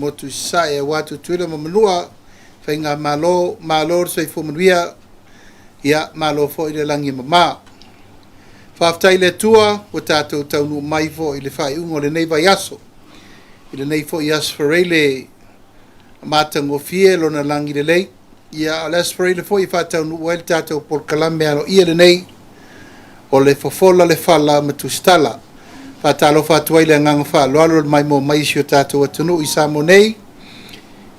motu sa e watu tuila mamanua whainga malo sai fumanuia ia malo fo i le langi mama. Whaftai le tua o tātou taunu mai fo i le whai ungo le nei vai aso. I le nei fo i asfarele mātango fie lona langi le lei. Ia al asfarele fo i whataunu ua le tātou por kalame alo ia le nei o le fofola le whala matustala. Whatalo whatuai le nganga wha loalo mai mo mai si o tātou atunu i Samoa nei.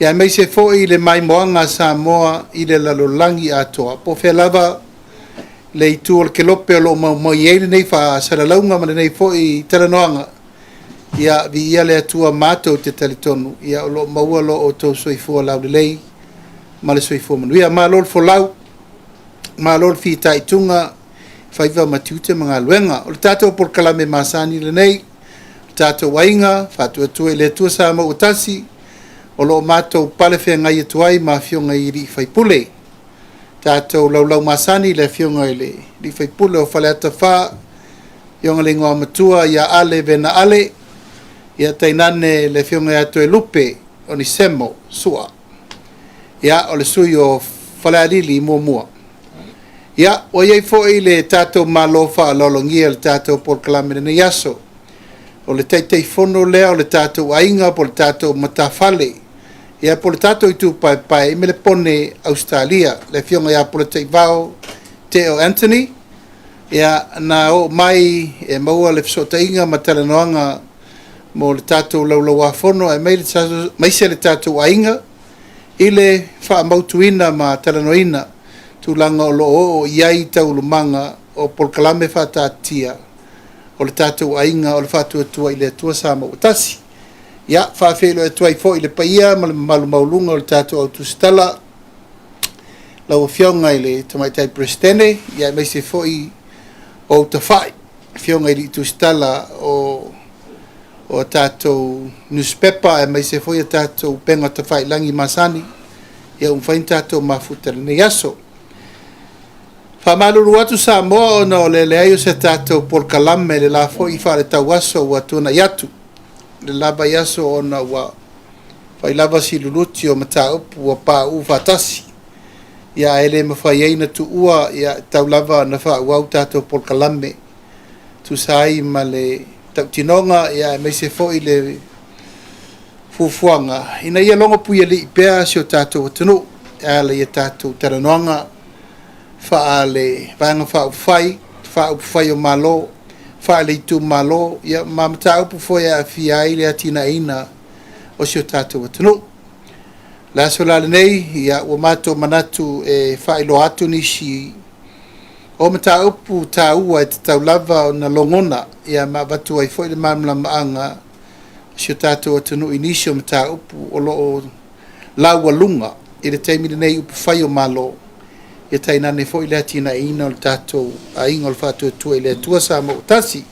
Ia mai se fo i le mai moanga Samoa i le lalolangi atoa. Po whea lava le i tu o le kelope o lo mo i eile nei wha saralaunga ma le nei fo i taranoanga. Ia vi ia le atua mātou te talitonu. Ia o lo maua lo o tau soifua lau le lei ma le soifua manu. Ia ma lol fo lau, ma lol fi taitunga whaiva matiute mga luenga. O le tātou por kalame masani le nei, o tātou wainga, whātua tue le tua sa ma utasi, o lo mātou pale whea ngai atuai ma fionga i ri whaipule. Tātou lau masani le fionga i le ri whaipule o whale ata wha, ionga le ngoa matua ia ale vena ale, ia tainane le fionga atu e lupe o ni semo sua. Ia o le sui o whale alili mua mua. Ia, o iei fo i le tātou malofa a lolongia le tātou por kalame ne yaso. O le teitei fono lea o le tātou ainga po le tātou matafale. Ia po le tātou i tu pai me le pone Australia. Le fionga ia po le tei vao Teo Anthony. Ia na o mai e maua le fisota inga matalanoanga mo le tātou laulaua fono e mai se le tātou ainga. I le wha mautuina ma talanoina. Tūlanga o loo o iai tau lumanga o polkalame whatatia o le tātou ainga o le whatua tua i le tua sama o tasi. Ia, whawhelo e tua i fo i le paia ma le malu maulunga o le tātou au tustala lau fionga i le tamaitai prestene. Ia, mai se fo i o tawhai fionga i le tustala o tātou newspaper e mai se fo i a tātou penga tawhai langi masani. Ia, whain tātou mafuta le yaso. Whamaluru atu Samoa ona o le leaio se tātou por kalame le la fo i whare tau aso ua tuna iatu. Le lava i aso ona ua whai lava si luluti o mata upu ua pā u whatasi. Ia ele ma whai eina tu ua ia tau lava na wha uau tātou por kalame. Tu sai ma le tau tinonga ia me se fo i le fufuanga. Ina ia longa puia li ipea si o tātou atunu. Ia le ia tātou taranoanga. Faale vanga fa ufai o malo faale tu malo ya mamta upu foya fia ile atina ina o sio tatu watunu la sola nei ya o mato manatu e failo atu nishi o mata upu ta ua te tau lava na longona ya mabatu ai foi le mamla maanga sio tatu watunu inisio mata upu o lo la walunga ile taimi nei upu fai o malo e taina ne fo ile atina ina o tatou a inga o whātua tua ile tua sa mo utasi.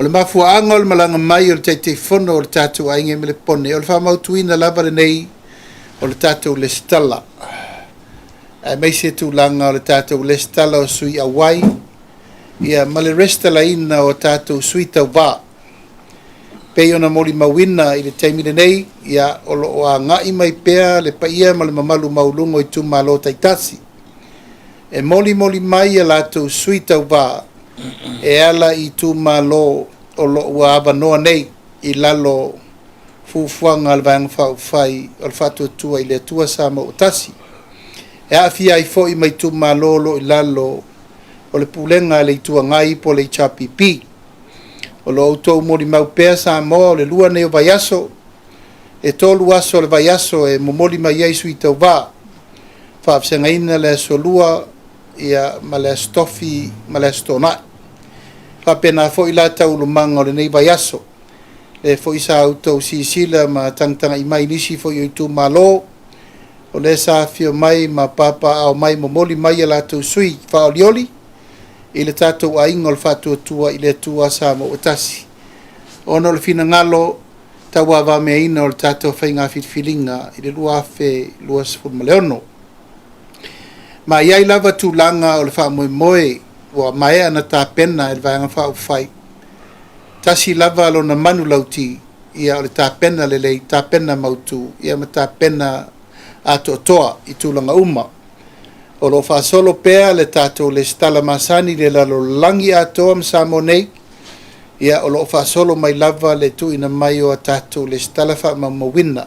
O le mafua anga o le malanga mai o le teitei fono o le tatou a inga me le pone. O le whamautuina lava le nei o le tatou le stala. A mei se tūlanga o le tatou le stala o sui awai. Ia ma le restala ina o tatou sui tau wā. Pei ona moli mawina i le taimile nei, ia o a ngai mai pea le paia ma le mamalu maulungo i tu malo taitasi. E moli mai e lato sui tau wā, e ala i tu malo o lo ua abanoa nei, i lalo fufuanga al vang whai o le whatua tua i le tua sa ma utasi. E a fia i fo i mai tu malo lo i lalo o le pulenga le i tua ngai po le i chapipi. O lo autou mori mau pea Samoa o le lua nei o vaiaso, e tolu aso le vaiaso e momoli mai eisu i tau wā. Whaapsengaina le aso lua ia ma le astofi ma le astonai. Whapena fo i la tau lumanga o le nei vaiaso. Le fo i sa autou sisila ma tangtanga i mai nisi fo i tu malo. O le sa fio mai ma papa au mai momoli mai e la tau sui whaolioli. I le tātou a inga o le whātua tua i le tua sa mo utasi. Ono le fina ngalo tau a wame ina o le tātou whainga whitwhilinga i le lua awhe lua sifur maleono. Ma iai lava tūlanga o le wha moe wa mai ana tā pena e le vanga wha ufai. Tasi lava lo na manu lauti ia o le tapena lelei tapena mautu ia ma tapena atoatoa i tulaga uma o loo faasolo pea le tatou le stala masani le lalolagi atoa ma sa mo nei ia o loo faasolo mai lava le tuuina mai o a tatou le stala faamaumauina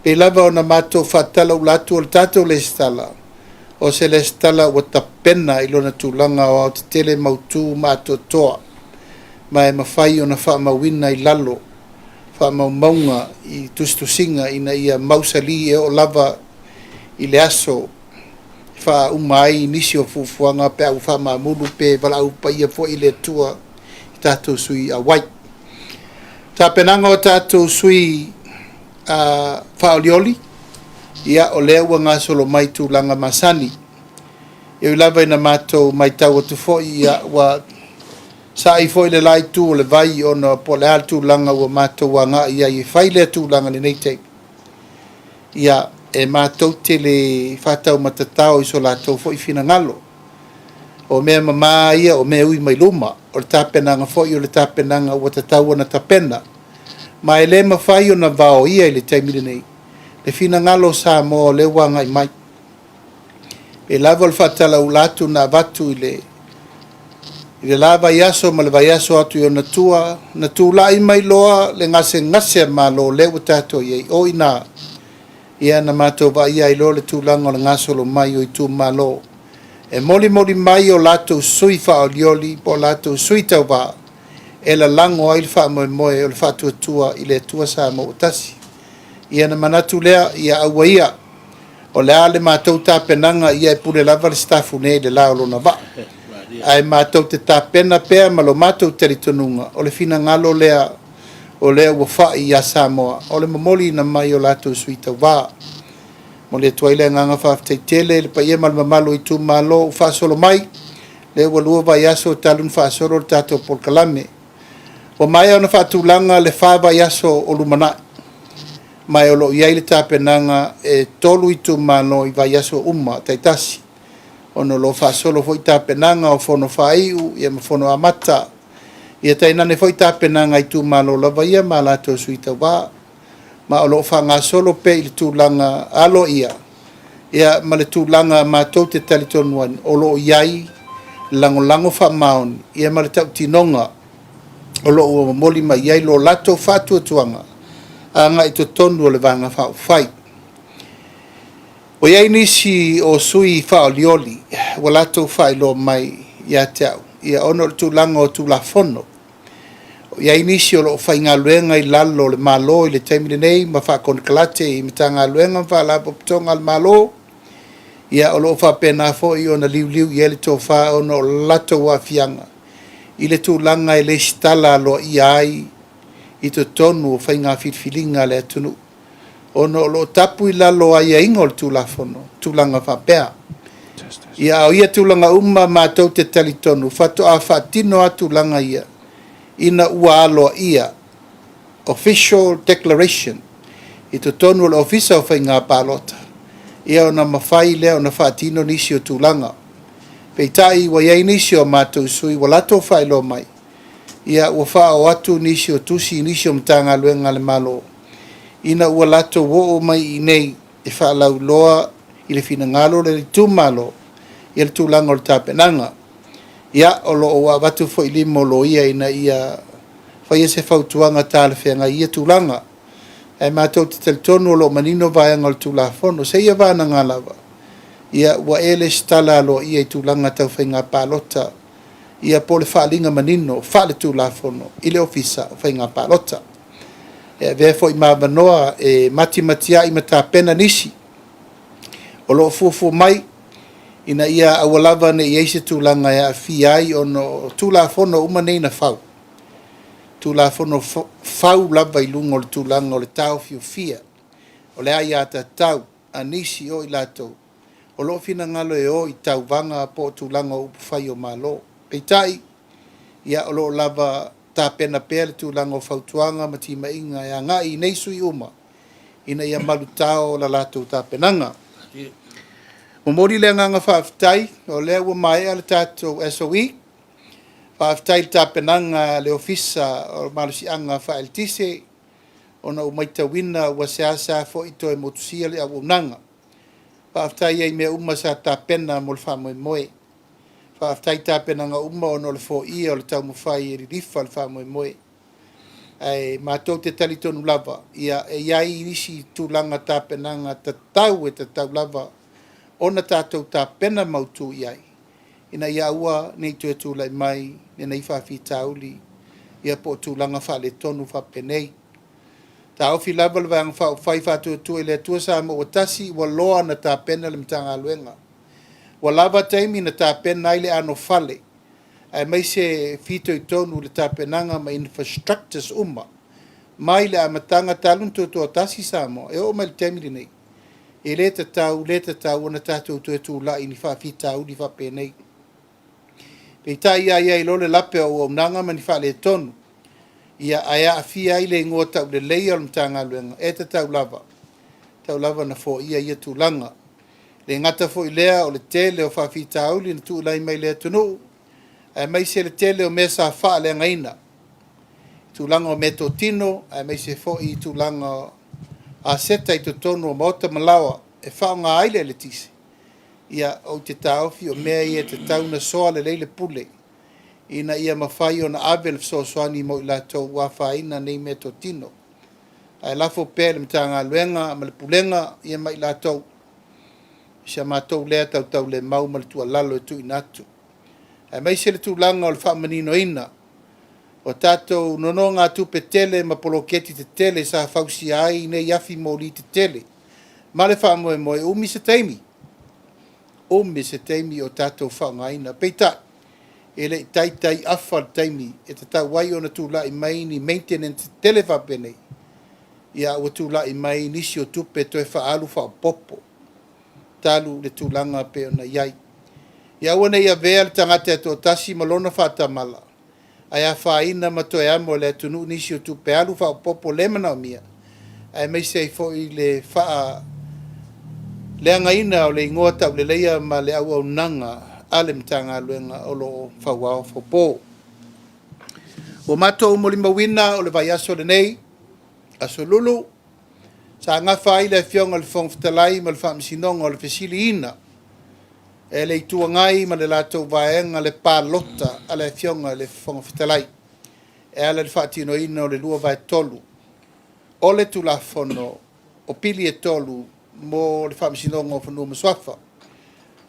pei lava ona matou faatala ula atu o le tatou le stala o se le stala ua tapena i lona tulaga o ao tetele mautū ma atoatoa ma e mafai ona faamauina i lalo faamaumauga i tusitusiga ina ia mausali e o lava i le aso faauma ai nisi o fuafuaga pe au faamamulu pe valaau paia foʻi i le atua i tatou sui auai tapenaga o tatou sui faaolioli ia o lea ua gasolo mai tulaga masani ia i lava ina matou mai tau atu foʻi ia ua saʻi foʻi le laitu o le vai ona po le a le tulaga ua matou agaʻi ai e fai le tulaga lenei tei ia e matou te le fatau matatao i so latou foʻi finagalo o mea mamā ia o mea ui mai luma o le tapenaga foʻi o le tapenaga ua tatau ona tapena ma e lē mafai ona vao ia i le taimi lenei le finagalo sa mo le ua agaʻi mai e lava o le faatalaula atu na avatu i le la vaiaso ma le vaiaso atu i ona tua na tulaʻi mai loa le gasegase malo le ua tatou iai o ina ia na matou vaia i lo le tulaga o le gasolo mai o i tumālō e molimoli mai o latou sui faaolioli po o latou sui tauvā e lalago ai le faamoemoe o le faatuatua i le atua sa mo ua tasi ia na manatu lea ia aua ia o le a le matou tapenaga ia e pule lava le stafune le la o lona vaa ae matou te tapena pea ma lo matou talitonuga o le finagalo lea o lea ua faʻi ia Samoa o le momoli ina mai o latou sui tauvā mo le atua ai le agaga faafetaitele le paia ma le mamalu i tumālō ua faasolo mai le ua lua vaiaso o talunu faasolo o le tatou polokalame ua mai ona faatulaga le favaiaso o lumanaʻi mai o loo iai le tapenaga e tolu i tumālō i vaiaso uma taitasi ona lo faasolo foʻi tapenaga o fono faiʻu ia ma fono amata ia tainane foʻi tapenaga i tumālō lava ia ma latou sui tauvā ma o loo faagasolo pe i le tulaga alo ia ma le tulaga matou te talitonu ani o loo iai lagolago faamaoni ia ma le taʻutinoga o loo ua momoli mai ai lo latou faatuatuaga agaʻi totonu o le vaga faaufai o iai nisi o sui faaolioli ua latou faailoa mai iā te aʻu ia ona o le tulaga o tulafono o iai nisi o loo faigaluega i lalo o le mālō i le taimi lenei ma faakonekalate i matagaluega ma faalapopotoga a le mālō ia o loo faapena foʻi ona liuliu ia le tofā ona o latou aafiaga i le tulaga e lesi tala aloaʻia ai i totonu o faiga filifiliga le atunuu ona o loo tapu i lalo aiaiga o le tulafono tulaga faapea ia o ia tulaga uma matou te talitonu fatoʻa faatino atulaga ia ina ua aloaʻia official declaration i totonu o le ofisa o faiga palota ia ona mafai lea ona faatino nisi o tulaga peitaʻi ua iai nisi o matou sui ua latou faailoa mai ia ua faao atu nisi o tusi nisi o matagaluega a le mālō ina ua latou oo mai i nei e faalauloa i le finagalo le tumālō ia le tulaga o le tapenaga ia o loo ua avatu foʻi lima o lo ia ina ia faia se fautuaga talefeaga ia tulaga e matou te talitonu o loo manino vaeaga o le tulafono seia vanaga lava ia ua e le stala aloaʻia i tulaga taufaiga palota ia po le faaliga manino faa le tulafono i le ofisa o faiga palota e vea foʻi mavanoa e matimatiaʻi ma tapena nisi o loo fuafua mai ina ia aua lava neʻi se tulaga e aafia ai ono tulafono uma nei na fau tulafono fau lava i luga o le tulaga o le taofiofia o le a iā tatau a nisi o i latou o loo finagalo e o i tauvaga po o tulaga o upu fai o mālō peitaʻi ia o loo lava tapena pea le tulaga o fautuaga ma timaiga e agaʻi i nei sui uma ina ia malutao o la latou tapenaga momoli le agaga faafetai o lea ua maea le tatou SOE faafetai le tapenaga le ofisa o malosiʻaga faaeletise ona umaitauina ua seasa fo'i toe motusia le auaunaga faafetai ai mea uma sa tapena mo le fa'amoemoe faafetai tapenaga uma ona o le fo'ia o le taumafai e lilifa le fa'amoemoe ai matou te talitonu lava ia e iai isi tulaga tapenaga tatau e tatau lava ona tatou tapena mautū i ai ina ia ua nei toe tula'i mai lenei faafitauli ia po o tulaga fa'aletonu fa'apenei taofi lava le vaega fa'aufai fa'atuatua i le atua sa mo ua tasi ua loa na tapena le matagaluega ua lava taimi na tapena ai le anofale ae mai se fitoitonu le tapenaga ma infrastructures uma mai le amataga talunu totoa tasi sa mo e o mai le taimi lenei e lē tatau ona tatou toe tula'i ni fa'afitauli fa'apenei peitai ia i lo le lape o auaunaga ma ni fa'aletonu ia ae a'afia ai le igoa ta'ulelei o le matagaluega e tatau lava na fo'ia ia tulaga le gata fo'i lea o le tele o fa'afitauli na tu'ulai mai le atunu'u ae mai se le tele o mea sa fa'aleagaina tulaga o metotino ae mai se fo'i tulaga aseta i totonu o maota malawa e fa'aogā ai le tisi ia o te taofi o mea ia te tauna soa lelei le pule ina ia mawhai o na ave le fesoasoani mo i latou uafaina nei metotino ae lafo pea le matagaluega ma le pulega ia mai latou sia matou lea tautau le mau ma le tualalo e tu'uina atu ae mai se le tulaga o le fa'amaninoina o tatou nonoga tupe tele ma poloketi te tele sa fausia ai nei afi moli te tele ma le fa'amoemoe umi se taimi o tatou fa'aogāina peita'i e le taitai afa le taimi e tatau ai ona tula'i mai ni maintenance tele fa'apenei ia ua tula'i mai nisi o tupe toe fa'alu fa'apopo talu le tulaga pe ona iai ia ua nei avea le tagata e to'atasi ma lona fa'atamala ae afāina ma toe amo le atunu'u nisi o tupe alu fa'apopo le manaomia ae maise ai fo'i le leagaina o le igoa ta'uleleia ma le auaunaga a le matagaluega o lo'o fauao faupō ua matou mo limauina o le vaiaso lenei aso lulu sa agafa ai le afioga o le fogafetalai ma le fa'amasinoga o le fesiliina e le ituagai ma le latou vaega le palota a le afioga le fogafetalai e ala le fa'atinoina o le lua vaetolu o le tulafono o pili e tolu mo le fa'amasinoga o fanua masuafa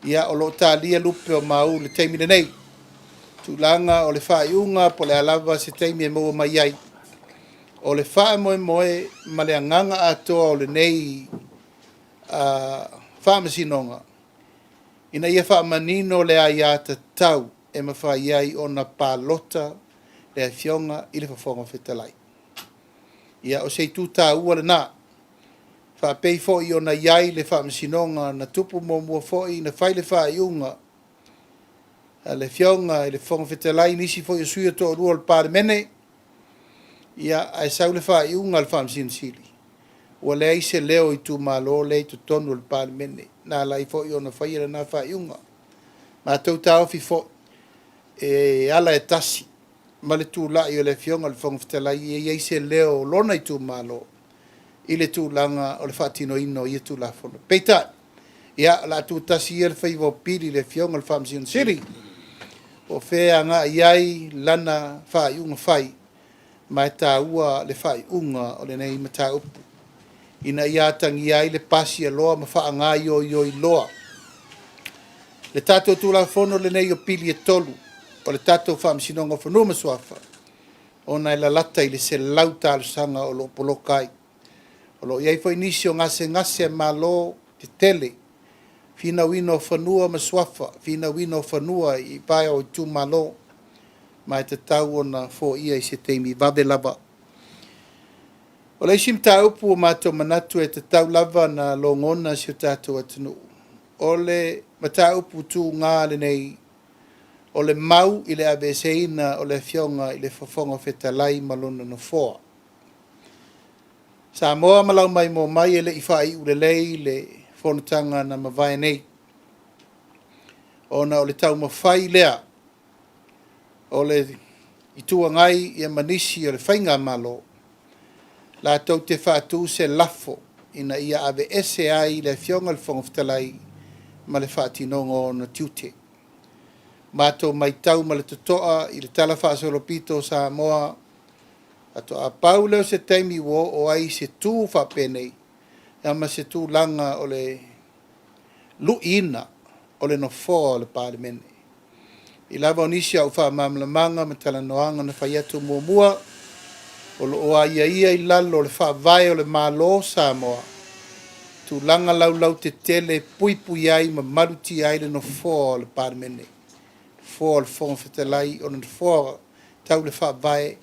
ia o lo'o talia lupe o mau le taimi lenei tulaga o le fa'ai'uga po le alava se taimi e maua mai ai o le fa'amoemoe ma le agaga atoa o lenei fa'amasinoga ina ia fa'amanino le a iā tatau e mafai ai ona palota le afioga i le fofogafetalai ia o se itutāua lenā fa'apei fo'i ona iai le fa'amasinoga na tupu muamua fo'i na fai le fa'ai'uga le fioga i le fogafetalai nisi fo'i o sui o to'alua o le palemene ia ae sau le fa'ai'uga le fa'amasinosili ua leai se leo i tumālō le i totonu o le palemene na lai fo'i ona faia lenā fa'ai'uga matou taofi fo'i e ala e tasi ma le tula'i o le afioga o le fogafetalai ia iai se leo lona i tumālō i le tulaga o le fa'atinoina o ia tulafono peita'i ia la tuatasi ia le faivaopili le afioga o le fa'amasinosili o fea aga'i ai lana fa'ai'uga fai ma e tāua le fa'ai'uga o lenei mataupu ina ia tagia ai le pasi aloa ma fa'agā ioioi loa le tatou tulafono lenei o pili e tolu o le tatou fa'amasinoga o fanua masuafa ona e lalata i le selelau talosaga o lo'o poloka ai o lo'o iai fo'i nisi o gasegase mālō te tele finauina o fanua masuafa finauina o fanua i pae o i tumālō ma e tatau ona fo'ia i se taimi vave lava o le isi mataupu o matou manatu e tatau lava na logona si o tatou atunu'u o le mataupu tugā lenei o le mau i le aveseina o le afioga i le fofogafetalai ma lona nofoa sa moa ma lau mai mo mai e le'i fa'ai'u lelei le fonotaga na mavae nei ona o le taumafai lea o le ituagai ia manisi o le faiga malo Lātou te whātū se lafo ina ia ave ese ai le fionga le whangawhitalai ma le whātinongo na tiute. Mātou mai tau ma le tutoa i le tala whaasolopito sa moa ato a pau leo se taimi wo o ai se tū whapenei ama se tū langa o le luina o le no fōa o le pālemene. I lava o nisi au whaamamlamanga ma tala noanga na whaiatu mua o lo o ia i lalo le whaavae o le mālo Samoa. Tu langa lau te tele pui ai ma maruti ai le no fōa o le pālemene. Fōa o le whongawhitalai o le fōa tau le whaavae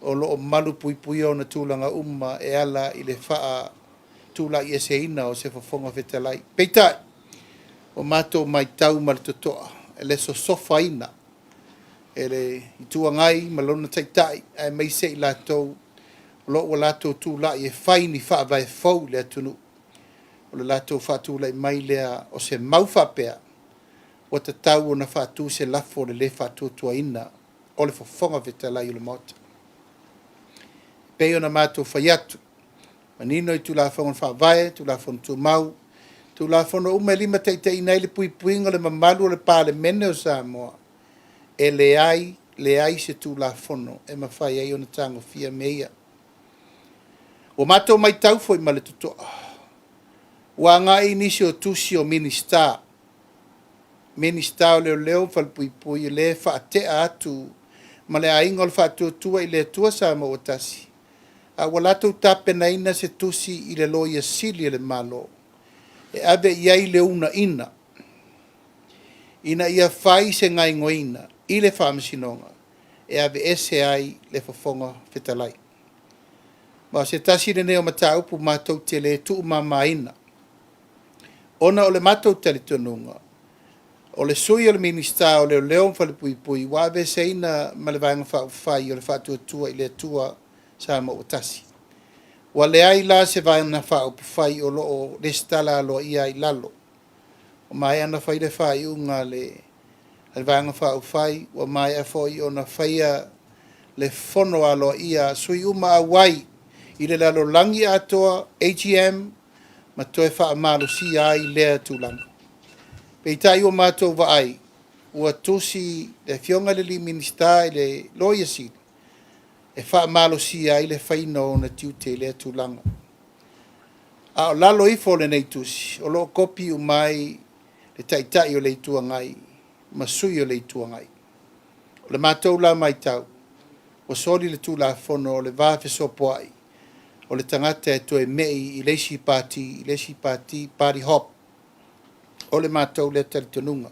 o lo o malu pui o na tūlanga umma e ala i le wha tūla i ese ina o se whongawhitalai. Peitai, o mātou mai tau ma le totoa, e le so sofa ina, e le i tuangai ma lona taitai, e mai se i lātou, lo o lātou tūla i e whaini whaavae fau le atunu, o le lātou whaatūla i mai lea o se mau whapea, o te tau o na whaatū se lafo le whaatūtua ina, o le whongawhitalai o le mota. Pei ona mātou whaiatu, manino i tūlāwhonga whaavae, tūlāwhonga tūmau, tūlāwhonga ume lima teitei nei le puipuinga le mamalu o le pālemene o Samoa, e le ai se tūlāwhonga, e mawhai ai ona tango fia meia. O mātou mai tau foi ma le tutoa, ua ngā inisi o tusi o minister o leo whalpuipui le whaatea atu, ma le ainga o le whaatuatua i le atua Samoa o tasi. A walatou tapena ina se tusi i le loia sili le malo. E ave iai le una ina. Ina ia fai se ngai ngoina i le whamasinonga. E ave ese ai le whafonga whitalai. Ma se tasi le neo mataupu mātou te le tuu mamaina. Ona o le mātou tali tonunga. O le sui o le minister o le leo whalepui wa ave se ina ma le vanga whai o le whaatuatua i le tua Samoa o tasi. Wa le ai la se vai na whai o loo le stala alo ia i lalo. O mai ana whai le whai unga le vanga whai, wa mai a whai o na whaia le whono alo ia sui uma awai i le lalo langi atoa AGM ma toe wha amalo si ai lea tūlanga. Peitai o mātou wa ai, ua tusi le fionga le li minister i le loia si. E wha malo si ai le whaino na tiute le tūlanga. A o lalo ifo le nei tusi, o lo kopi o mai le taitai o le tuangai, ma sui o le tuangai. O le mātou la mai tau, o soli le tūla whono o le vāwhi sopoai, o le tangata e toe mei i leisi pāti, party hop, o le mātou le talitonunga.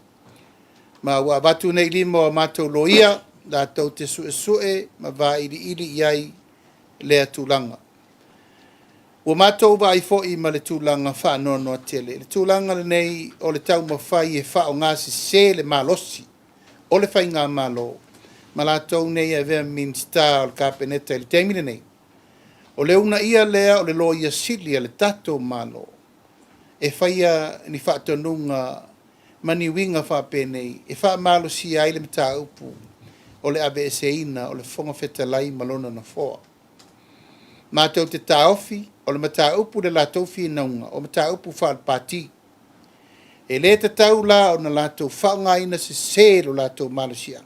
Ma ua watu nei limo o mātou loia, la tau te sue ma va ili iai lea tūlanga. Ua mātou wa i fo i ma le tūlanga wha no tele. Le tūlanga le nei o le tau mawhai e wha o ngāsi se le malosi. O le whai ngā malo. Ma la tau nei e vea minsta o le kāpeneta i le teimine nei. O le una ia lea o le loia sili le tato malo. E whaia ni wha tonunga mani winga wha penei. E wha malo si ai le mta upu. O le abe eseina, o le whonga whetalai malona na whoa. Mātou te tāofi, o le mata upu le lātou fi naunga, o mata upu wha pāti. E le te tau la o na lātou whaunga ina se sēro lātou malusia.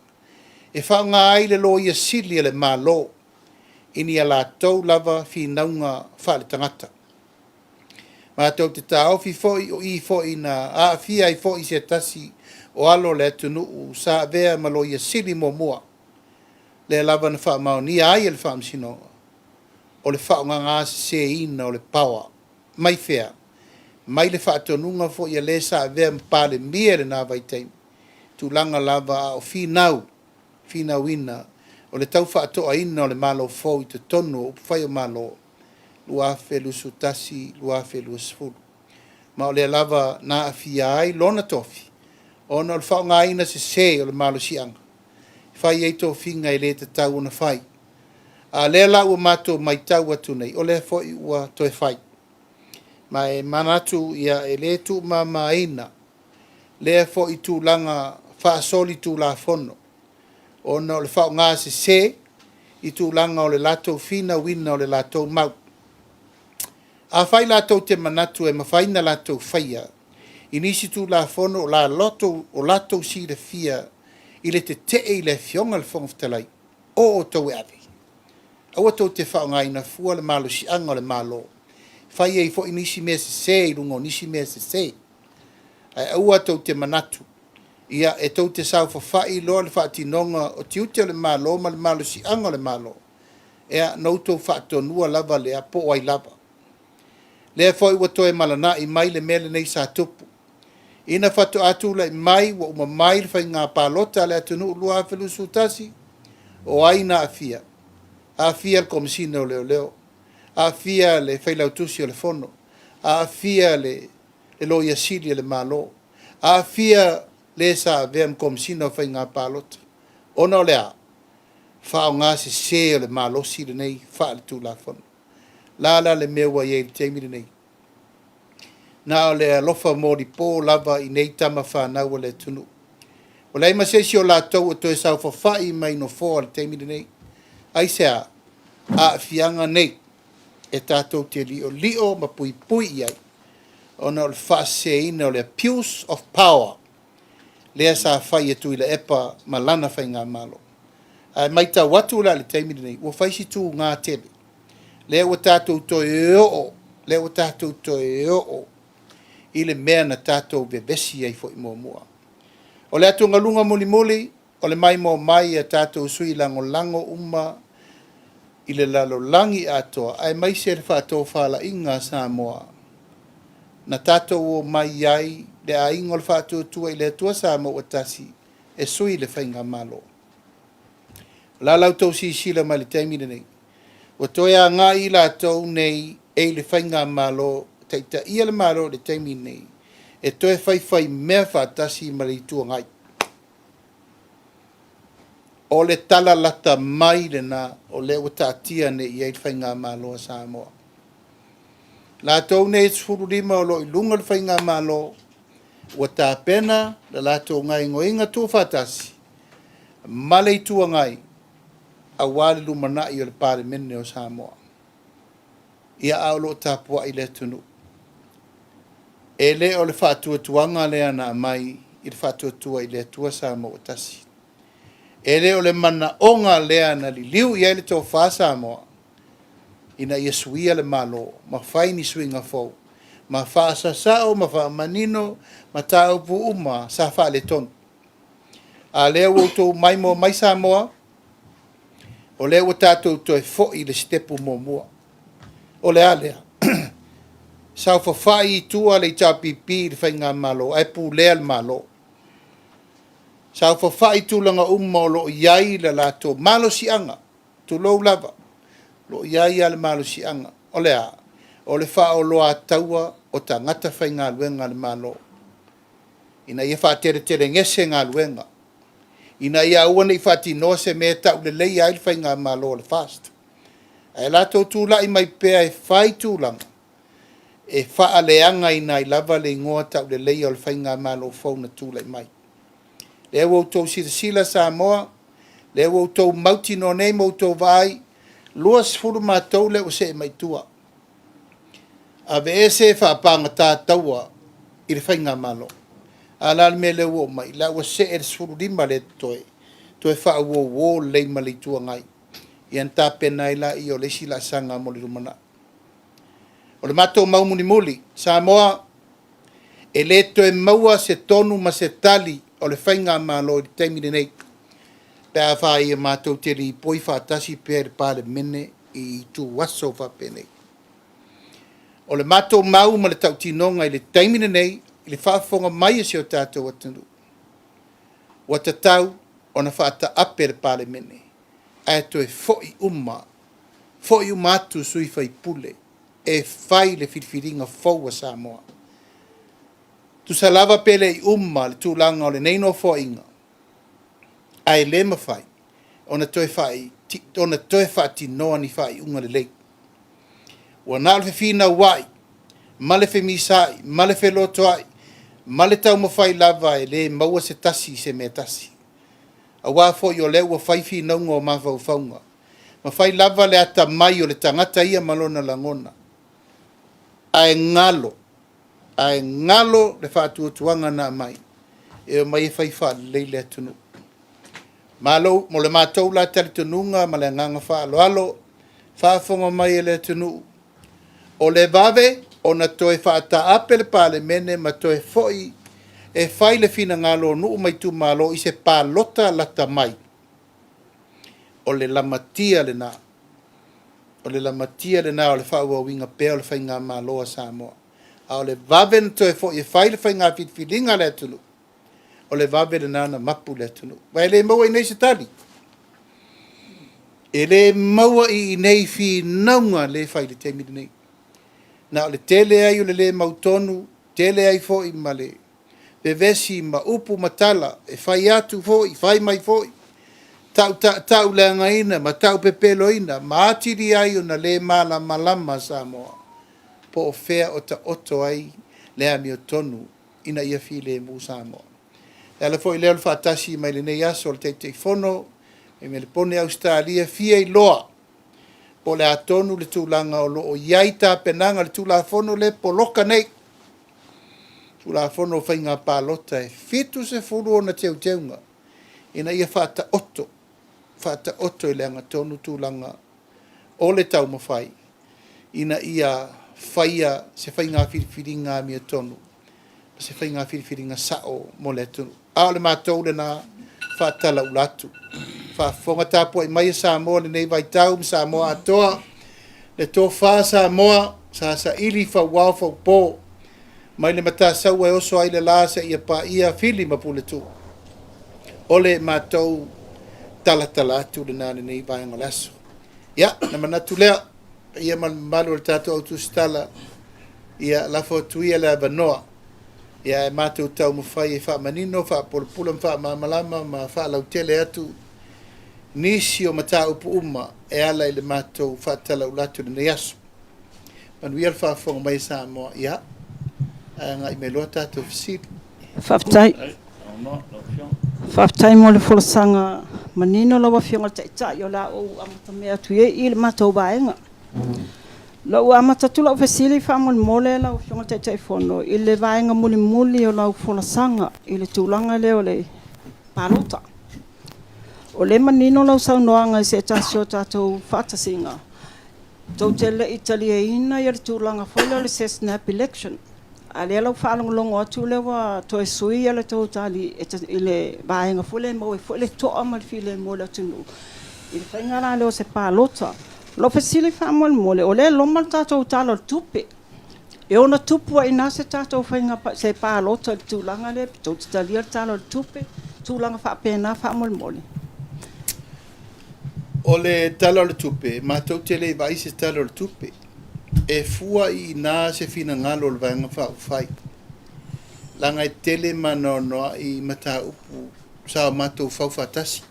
E whaunga ai le loia sili le mālo, ini a lātou lava fi naunga wha le tangata. Mātou te tāofi foi o i foi na a fia i foi se tasi o alo le tunu sa vea maloia sili mo mua. Le lava na wha mao ni ai le wha msinoa. O le wha ngā se ina o le pawa. Mai whea. Mai le wha atonunga fo ia le sa vea mpale mia le nā vai teim. Tu langa lava o finau ina. O le tau wha atoa ina o le malo fo i te tonu o whai o malo. Lua whelu sutasi, lua whelu sfulu. Ma o le lava na afia ai lona tofi. Ona o le wha ngā ina se o le malo sianga. Whai eito finga i le te tau ona whai. A le la ua mātou mai tau atu nei, o le foi ua toe whai. Ma e manatu ia e le tu mamaina, le foi tu langa whaasoli tu la fono. Ona o le whao ngā se, i tu langa o le latou fina wina o le latou mau. A whai lātou te manatu e mawhaina lātou whaia. I nisi tū la whono o la loto o lātou si le fia i le te i le fionga le whongaftalai o tau e awe. Aua tau te whaonga ina fua le malo si anga le malo. Whai e i fo i nisi mea se se i rungo nisi mea se se. Ai aua tau te manatu. Ia e tau te sau whawhai loa le whaatinonga o tiute le malo ma le malo si anga le malo. Ea nautou whaatonua lava le a po ai lava. Lea foi ua toe malana i mai le mele nei sa tupu. Ina whatu atu la i mai wa uma mai le whai ngā pālota le atunu ulua awhilu sutasi. O aina a fia. A fia le komisina o leo leo. A fia le whailautusi o le fono. A fia le loia sili le malo. A fia le sa veam komisina o whai ngā pālota. Ona o lea. Whao ngā se o le malo sili nei wha le tū la fono. Lala le mewa ye te mi nei. Na o le alofa mori po lava i nei tama whanau le tunu. O lei ma se si o la tau o toe sau whawhai mai no fo le te mi nei. Ai se a fianga nei e tātou te lio ma pui pui ai. Ona o le whaase ina o le abuse of power. Lea sa whai e tui le epa ma lana whai ngā malo. Ai mai ta watu la le te mi nei. Ua whaisi tū ngā tele. Lea ua tātou toe o. Lea ua tātou toe o. I le mea na tātou bebesi ai fo i mua. O le atu ngalunga muli muli. O le mai mo mai a tātou sui lango lango uma. I le lalo langi atoa. Ai mai se le whātou whala inga sa moa. Na tātou o mai ai. Le a ingo le whātou tua i le tua sa moa tasi. E sui le whainga malo. La lau tau si sila mai le taimina nei. O toia ngā i la tau nei e le whainga malo, teita ia le malo le taimi nei, e toe whai mea whātasi ma le tua ngai. O le tala lata mai le na, o le o tātia ne i le whainga malo a Samoa. La tau nei tsfuru lima o lo i lunga le whainga malo, o tā pena, la tau ngai ngoinga tū whātasi, ma le tua ngai, a wale lumana i o le pare mene o Samoa. Ia au lo tapua i le tunu. E le o le whātua tuanga lea na mai i le whātua tua i le tua Samoa tasi. E le o le mana onga lea na li liu i le tō whā Samoa. Ina ia suia le malo, ma whaini suinga fau. Ma wha sasao, ma wha manino, ma tāu pu uma, sa wha le tonu. A lea o tō maimo mai Samoa, o le o tātou toi fo i le stepu mō mua. O le alea. Sau whawhai i tua le tāpipi le whainga malo, ai pū lea le malo. Sau whawhai tūlanga umma o lo iai le lato malo si anga. Tu lou lava. Lo iai ale malo si anga. O lea. O le wha o loa taua o ta ngata whainga luenga le malo. Ina ia wha tere ngese ngā luenga. Ina ia uana i whati noa se mea tau le lei ai whai ngā malo le fast. E lato tūla i mai pēa e whai tūlanga. E wha leanga i nai lava le ngoa tau le lei o le whai ngā malo whauna tūla i mai. Le wau tau sila Samoa, le wau tau mauti no nei mau tau vai, lua sifuru mātou le o se e mai tua. A ve e se whaapanga tā taua i le whai ngā malo. Alal me le wo mai la wo se er suru di male toe fa wo le mali tu ngai ian ta pena ila i o le sila sanga mo le rumana o le mato mau muli Samoa e le toe maua se tonu ma se tali o le whainga malo i taimi nei pea wha i mato te ri poi wha tasi pere pare mene i tu waso wha pene o le mato mau ma le tau tinonga i le taimi nei i le whaafonga mai e se o tātou atunu. Wa tatau o na whaata ape le pale mene. Ae toe foi uma atu sui whai pule. E whai le whiriwhiringa whaua Samoa. Tu sa lava pele i le tūlanga o le neino fo inga. Ae le mawhai. O na toe whaati noa ni whai unga le lei. Wa nā le whina wai. Male fe misai. Male fe loto ai. Male tau mawhai lava e le maua se tasi se me tasi. A wafo i o le ua whaifi naunga o mawhau whaunga. Mawhai lava le ata mai o le tangata ia malona langona. ai ngalo le whaatuatuanga na mai. E mai fai wha leile atunu. Malo, mo le mātou la tali tununga, ma le nganga wha alo, whaafonga mai e le atunu. O le vave, o na toe whaata ape le pāle mene, ma toe foi, e whai le fina ngalo nuu mai tu malo, i se pālota lata mai. O le lamatia le nā. O le lamatia le nā, o le whaua winga pēo le whai ngā maloa Samoa. A o le vave na toe foi, e whai le whai ngā whitwhiringa le atunu. O le vave le nana mapu le tunu. Vai le maua i nei se tali. E le maua i nei fi naunga le fai le teimi nei. Na o le tele ai o le mautonu, tele ai fo i ma le vevesi ma upu matala, e fai atu fo i, fai mai fo i. Tau le angaina, ma tau pepeloina, ma atiri ai o na le mala malama Samoa. Po o fea o ta oto ai le ami o tonu, ina ia fi le mu Samoa. Ala foi leo fatasi mai le nei aso le te fono e me le pone Australia fia i loa o le atonu le tūlanga o loo iaita penanga le tūla fono le poloka nei tūla fono whainga pālota e fitu se furu o na teu teunga ina ia fata oto i le anga tonu tūlanga o le tau mawhai ina ia whaia se whainga whiriwhiringa mi tonu se whainga whiriwhiringa sao mo le tunu a le mātou le nā whātala ulatu. Whāwhonga tāpua i mai Samoa le nei vai tau Samoa atoa. Le tō whā Samoa sa ili whauau whaupō. Mai le mata sau e oso ai le lāsa ia pā ia whili mapu le tū. O le mātou tala atu le nā le nei vai angolaso. Ia, na manatu lea, ia malu le tātou autu stala, ia lafo tuia le avanoa. Ia e mātou tau mawhai e wha manino, wha polopula wha mamalama, ma wha lautele atu. Nisi o mata upu uma e ala i le mātou wha tala ulatu le aso. Manuia le wha whonga mai Samoa, ia. Nga i me loa tātou fisiri. Whaftai mo le wholasanga manino lawa whionga taitai o la o amata mea tuie i le mātou baenga. Lau amata tula o fesili whamol mole lau whionga taitai whono i le vaenga muli o lau wholasanga i le tūlanga leo le pālota. O le manino lau saunoanga i se tasio tātou whatasinga. Tau tele Italia ina i le tūlanga whoila le se snap election. A le lau whaalongolongo atu lewa toe sui ale tau tali i le vaenga whole mo e whole toa ma le while mo le atunu. I le whaingara leo se pālota. Lo fesili whamol mole, o le lomal tātou tālo tupe. E ona tupua ina se tātou whainga se pālota tūlanga le, tau titalia tālo tupe, tūlanga whapena whamol mole. O le talo le tupe, mātou tele i vai se talo le tupe. E fua i nā se fina ngalo le vanga whai. Langa i tele manonoa i mata upu, sa mātou whauwhatasi.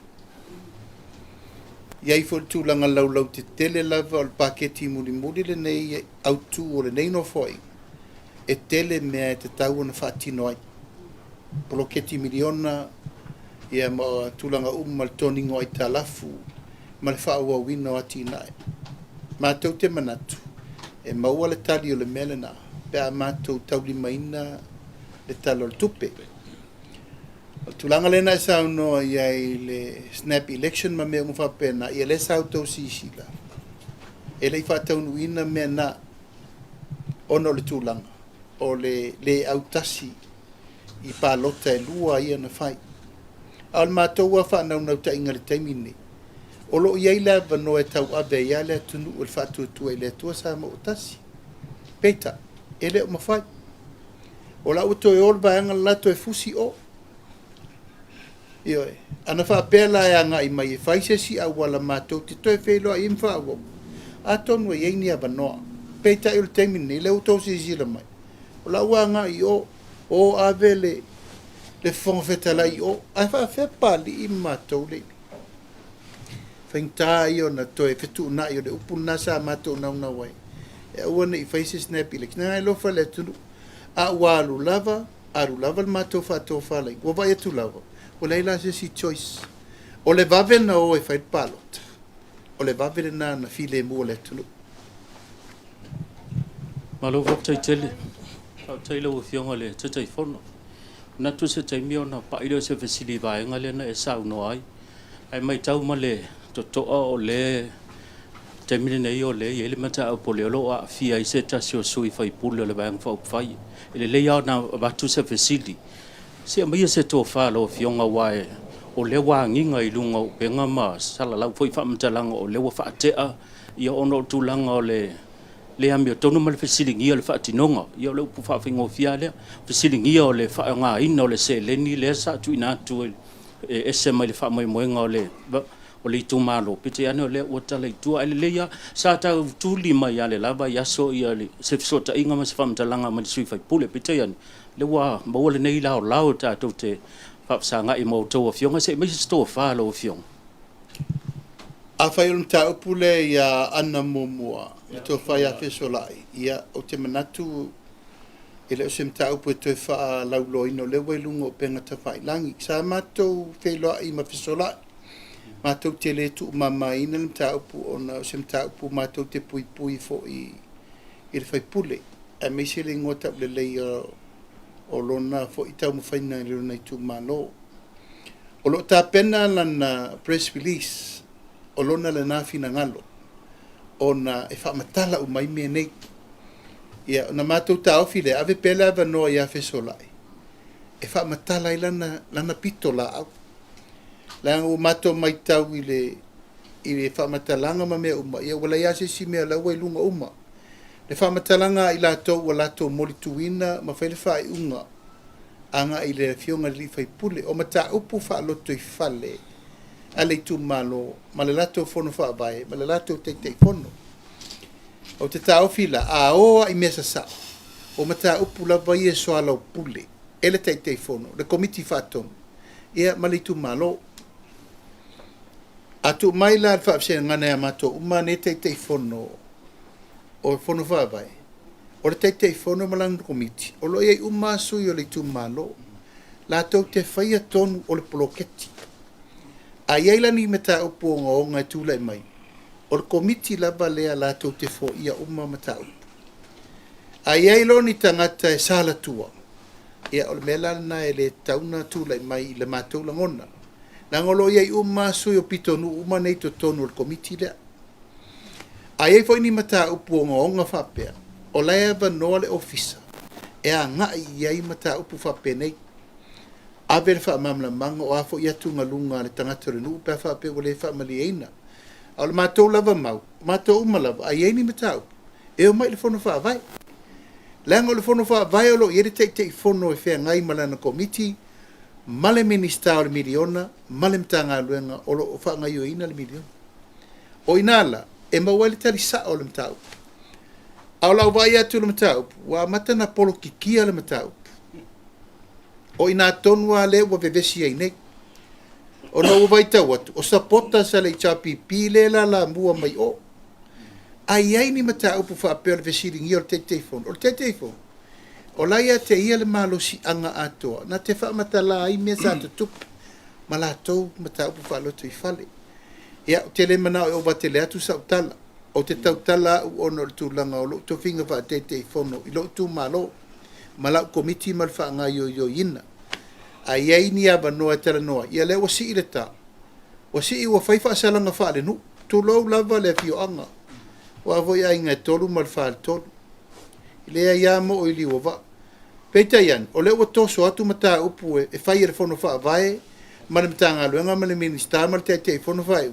Iai fo tūlanga lau te tele lava o le paketi muli le nei autu o le nei no foi. E tele mea e te tau ona whaatino ai. Poloketi miliona ia ma tūlanga ma le toningo ai talafu ma le whaua wina o ati nai. Mātou te manatu. E maua le tali o le melena. Pea mātou tauli maina le talo le tupe. Tulanga lena sa no ia le snap election ma me mo fa pena ia le sa auto sisila. Ele fa tau ina me na ono le tulanga o le autasi I pa lota e lua ia na fai. Al mātou fa na na ta inga le taimini. O lo ia ila vano e tau abe ia le tunu o le fatu tu e le tua sa mo utasi. Peta ele o mafai. O la uto e orba anga lato e fusi o. Io ana fa pela e anga I mai fai se si a wala mato ti to e felo I mfa wo aton we yeni aba no peta il temini le auto si jila mai o la wanga o avele le fon fetala o a fa fe pali I mato le fenta io na to e fetu na io le upuna sa mato na una wai e wona I fai se snap ile na lo fa le tu a walu lava aru lava mato fa to fa le wo vai tu lava o leila se si choice o le vave na o e fai palot o le vave na file mo le tulu Malo vok chai chele. Au chai lo fionga le chai fono. Na tu se chai mio na pa ilo se fesili vai ngale na esa no ai. Ai mai tau male to o le te mine nei o le ele mata o pole lo a fia i se tasio sui fai pule le bang fau fai. Ele le ia na ba tu se fesili. Se mai se to fa lo fionga wai. O le wa nginga i lunga o penga ma sala lau foi fa mtalanga o le wa fa tea ia ono tulanga o le amio tonu mal fesilingi o le fa tinonga ia le pu fa fingo fiale fesilingi o le fa nga ina o le se le ni le sa tu ina tu ese mai le fa mai moenga o le o le tu malo pite ane o le o tala i tua ele le ia sa ta tu lima ia le lava ia so ia le se so ta inga ma se fa mtalanga ma sui fa pule pite ane le wa ba o le nei lao ta to te sanga i mo to fionga se me sto fa lo fiong a fai un ta pule ya ana momua to fa ya fesolai ya o te manatu ele sem ta upu to fa la lo ino le we lungo penga ta fai langi sa mato fe lo i ma fesolai mato te le tu mama ina ta upu ona sem ta upu mato te pui fo i fai pule a me se le ngota le o lona fo i tau mawhaina i rona i tu malo. O lo ta pena lana press release, o lona le nāwhina ngalo, o na e whamatala u mai mea nei. Ia, na mātou ta awhi le, ave pele ava noa ia fesolai. E whamatala i lana pito la au. Langa o mātou mai tau i le whamatalanga ma mea uma. Ia, wala ia se si mea laua i lunga uma. Le whamatalanga i lātou wa lātou molituina ma whaile whai unga anga i le fionga li whai pule o mata upu wha loto i whale a le tu malo ma le lātou whono wha vai ma le lātou teitei whono o te tau whila a oa i mesa sa o mata upu la vai e soa lau pule e le teitei whono le komiti whaton ia ma le tu malo a tu mai la al whaapse ngana ya mato uma ne teitei whono o fono fa vai o le tei fono malang komiti o lo ye uma sui o le tu malo la to te faia ton o le poloketi a ye la ni meta upo nga tu le mai o le komiti la balea la to te fo ia uma mata a ye lo ni tangata e sala tua ia o le mela na ele tauna tu le mai le matou la ngona la ngolo ye uma sui o pitonu uma nei to tonu o le komiti le ai foi ni mata upu nga whapea. O laia va noa le ofisa. E a ngai iai mata upu whapea nei. Awe le wha mamla manga o afo iatu ngā lunga le tangata renu pia whapea o le wha mali eina. Au le mātou lava mau, mātou uma lava, ai ei ni mata upu. E o mai le whono wha vai. Langa o le whono wha vai o lo i ere tei whono e whea ngai malana komiti, male minista o le miliona, male mta ngā luenga o lo wha ngai o ina le miliona. O inala, e mawali tali sa o le matau. Au lau vai atu le matau, wa matana polo kikia le matau. O ina tonua le wa vevesi ai nei. O na uvai tau atu, o sapota sa le chapi pile la mua mai o. Ai ai ni matau pu whaapea le vesiringi o le teiteifon. O le teiteifon. O laia te ia le malosi anga atoa. Na te whaamatala ai mea sa tutup. Ma la tau matau pu whaaloto i whale. Ia te le mana o va te le atu sa utala o te tautala u ono le tūlanga o lo to finga va te fono i lo tu malo mala komiti mal fa nga yo ina a ia ni aba no tala no ia le wasi i le ta wasi i wa fai fa sala nga fa le nu tu lo lava le fio anga wa vo ia inga tolu mal fa tolu le ia mo o ili wa peta yan o le o to so atu mata upu e fai le fono fa vai mal mtanga luenga mal minister mal te fono vai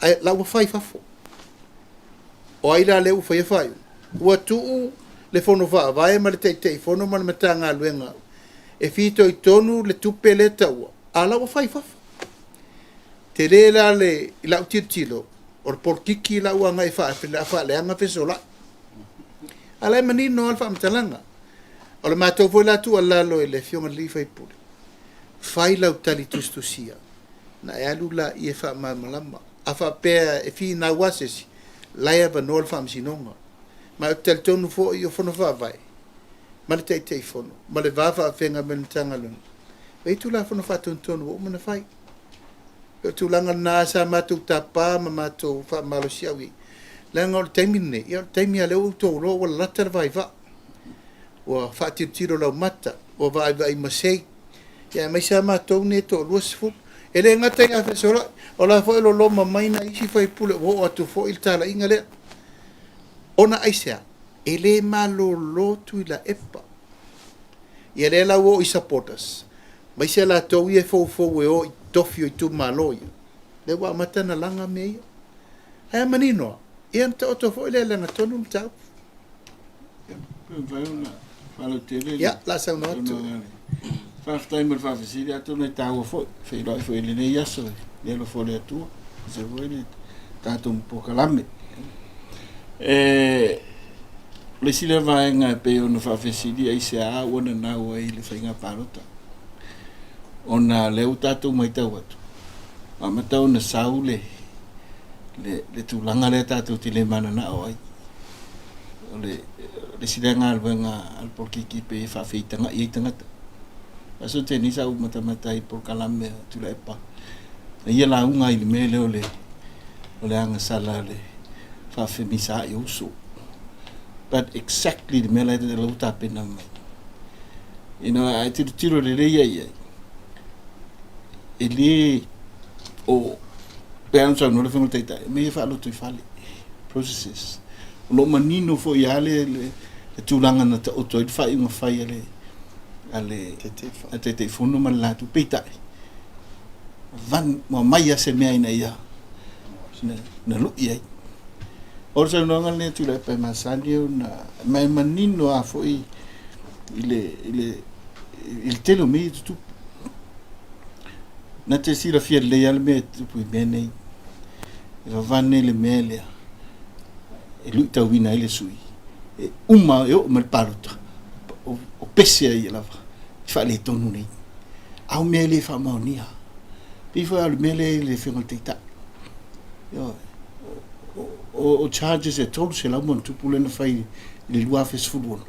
ai la wa fai fafo o ai la le u fai fai wa tu le fono va vai ma le te fono ma le matanga luenga e fito i tonu le tupe le tau ala wa fai fafo te le la le la utitilo o por kiki la wa ngai fa le anga fesola ala mani no alfa mtalanga o le mato vo la tu ala lo le fiona li fai pu fai la utali tustusia na e alula i e fa malama afa pe e fi na wasesi laia va nol fam sinonga ma tel tonu fo io fono va vai ma le te fono ma le va fenga men tanga lun e tu la fono fa tonu o mana fai e tu langa na sa ma tu tapa ma tu fa malo siawi le ngol temine ia temia le uto lo wala latar vai va o fa tiro la mata o vai masei ia mai sa ma to ne to luasfu ele ngata ia fe sora o la fo lo mai na isi fai pule o atu fo il tala ingale ona aisa ele malo lo tu la epa ia le la wo i supporters mai se la to ia fo e o tofio i tu malo ia le wa mata na langa me ai manino ia to fo ile la na tonu mta ya la sa no tu Faafetaimer faafesili atona taua foʻi feiloaʻi foʻi lenei aso le lo fo le atua se foi le tatou pokalame le sila vaega pe ona faafesili ai se a ua nanau ai le faiga palota ona leu tatou maitau atu amatau na sau le tulaga le tatou tele mananaʻo ai o le silega aluega alpolkiki pe faafeitagaʻi ai tagata aso teni sa u mata i por kalame tu la epa ia la unga i mele ole anga sala le fa femisa i uso but exactly the mele de lo tape na mai I tiro le ia ele o pensa no le fengo teta me fa lo tu fale processes lo manino fo ia le tulanga na o to fa i fa ile ale te fono man la tu pita van mo mai se me ina ia na lu ia orsa no ngal tu le pe masadio na mai manino a foi il telo me tu na te sira fiel le alme tu pu bene van le mele e lu ta wina ile sui e uma yo mal paruta o pese ai lava fa le tonu nei au mele fa maonia before al mele le fengol tita yo o charges e tolu se la mon tu pule na fai le lua fes football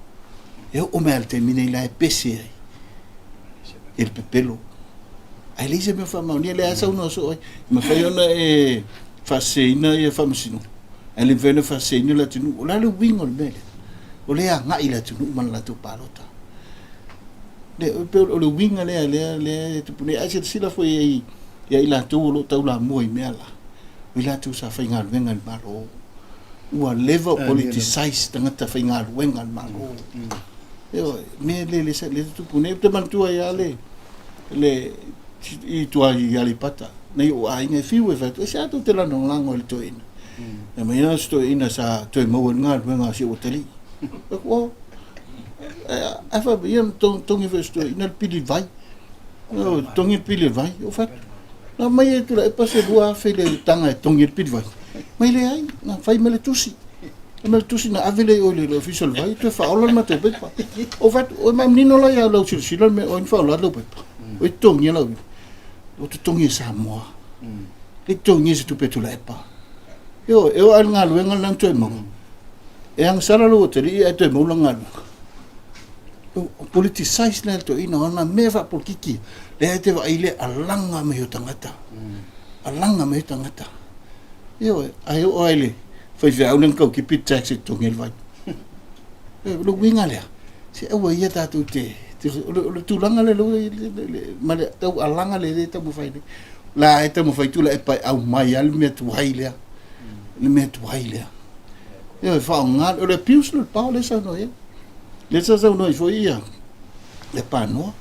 eu o mel termine la pese ai il pepelo ai le se me fa maonia le asa uno so me fai ona e fa seina e fa masino ele vene fa seina la tinu la le wingol mele o le nga ila tunu man la tu palota le winga le tu pune ai se sila foi ia ila tu lo tau la moi mela ila tu sa fainga venga malo ua level politicize tangata fainga venga malo yo me le tu pune te man tu ia le i tu ai ali pata nei o ai ngai fiu e fa sa tu te la no lango le to ina e mai na sto ina sa to mo venga venga si hoteli o afa bien tongi vesto inal pili vai o tongi pili vai o fa na mai tu la pase bua fele tanga tongi pili vai mai le ai na fai mele tusi na avele o le official vai tu fa ola ma te pepa o fa o ma nino la ya lo sila me o fa ola lo pepa o tongi la o tu tongi sa mo le tongi se tu petu la epa yo e o al ngalu ngal nan tu mo e ang sala lo te ri e te mo la ngalu o politicize na to ina ona meva por kiki le te va ile alanga me tangata yo ai o ile foi ve au nko ki pit taxi to ngel vai lo winga le se o ia ta tu te tu langa le lo ma le to alanga le te mo fai la te mo fai tu la e pa au mai al me tu haile yo fa nga o le pius lo pa le sa no le sa no fo ia le pano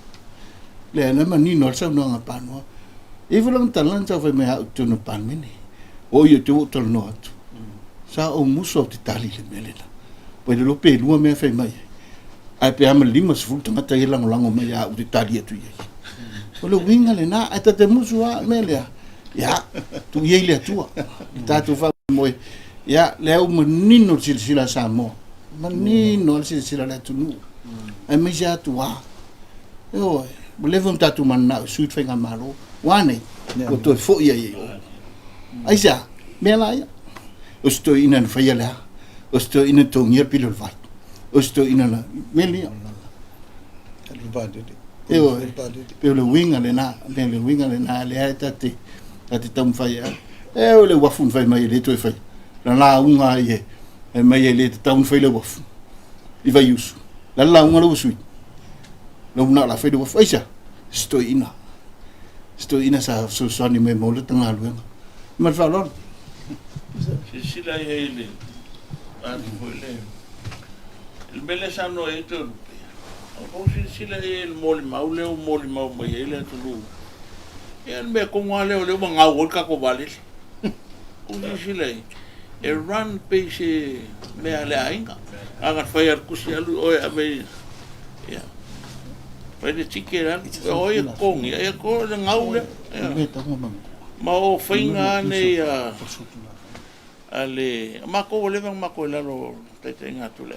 le na mani no sa no nga pano e volang talan sa fa me ha tu no pan mini o yo tu to no atu sa o muso ti tali le melela poi lo pe lu me fa mai ai pe am lima su tu mata ia lango me ya u ti tali tu ia o lo winga le na ata te muso a melia ya tu ia le tua ta tu fa mo ya le o menino sila sa mo manino sila la tu nu ai me ja tu wa yo levum tatu manna suit fenga malo wane o to fo ia ai sa me la ia o sto ina fa ia la o sto ina to ngir pilol vai o sto ina la melia yo pe le winga le na le ai tati tam fa ia e o le wafun fa mai le to fa la unga ye e mai le taun fai le wof I vai usu la unga lo sui lo na la fai le wof aisa stoina sa so ni me mo le tanga lu ma fa lo sila ele anu ele il belle sanno e tu o sila ele moli mau mai ele tu lu e me ko ngale o le nga o ka ko vale o sila e run peixe me ale ainga aga fai ar kusi alu o ave ya fai de tikeran o e kongi e ko le ngaule ma o fainga ne ale ma ko le ma ko la lo te tenga tu le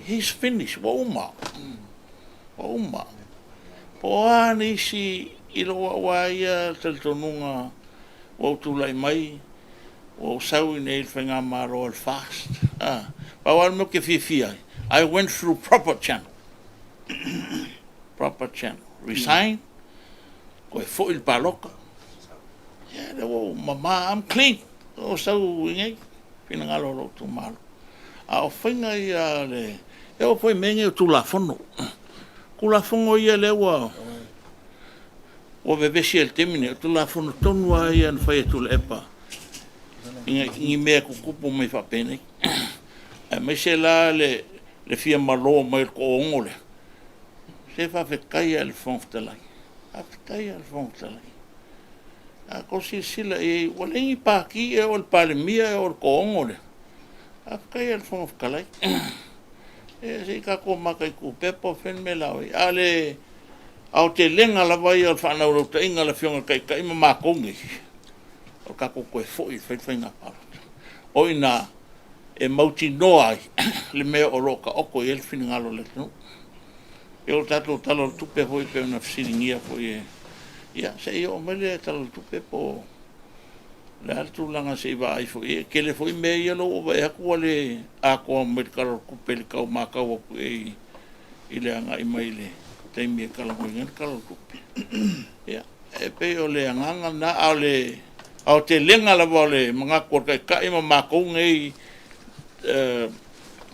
he's finished wa uma po ani si ilo wa ia tel tonunga o tu lai mai o sau nei fenga maro al fast pa wa no ke fifia I went through proper channel resign ko fo il paloka ya le mama I'm clean o sau ngai pina ngalo lo tu mal a fenga ia le e foi menge tu la fono kula fongo ia le wa o bebe si el temine tu la fono tonu ai an fai tu le epa ingi me ku kupu me fa pene me se la le fia malo mai ko ngole se fa fe kai al fond de la a così sila e wala pa ki e ol palemia e ol ko ngole a kai al fond kalai e se ka ko makai ku pepo fen me la ale au te lenga la vai al fa na ro te inga la fionga kai ma kongi o ka ko foi na pa o ina e mauti no ai le me o roka o ko el fin ngalo le no e o tato talo tupe foi pe na fsilingia foi ya se io me le talo tupe po le altu langa se vai foi ke le foi me ia lo va ko le a ko me kalo ku pe ka ma ka o e ile anga i mai le te me kala mo ngen kalo tupe ya e pe o le anga na ale au te lenga la vole mga ko ka ma ko ngai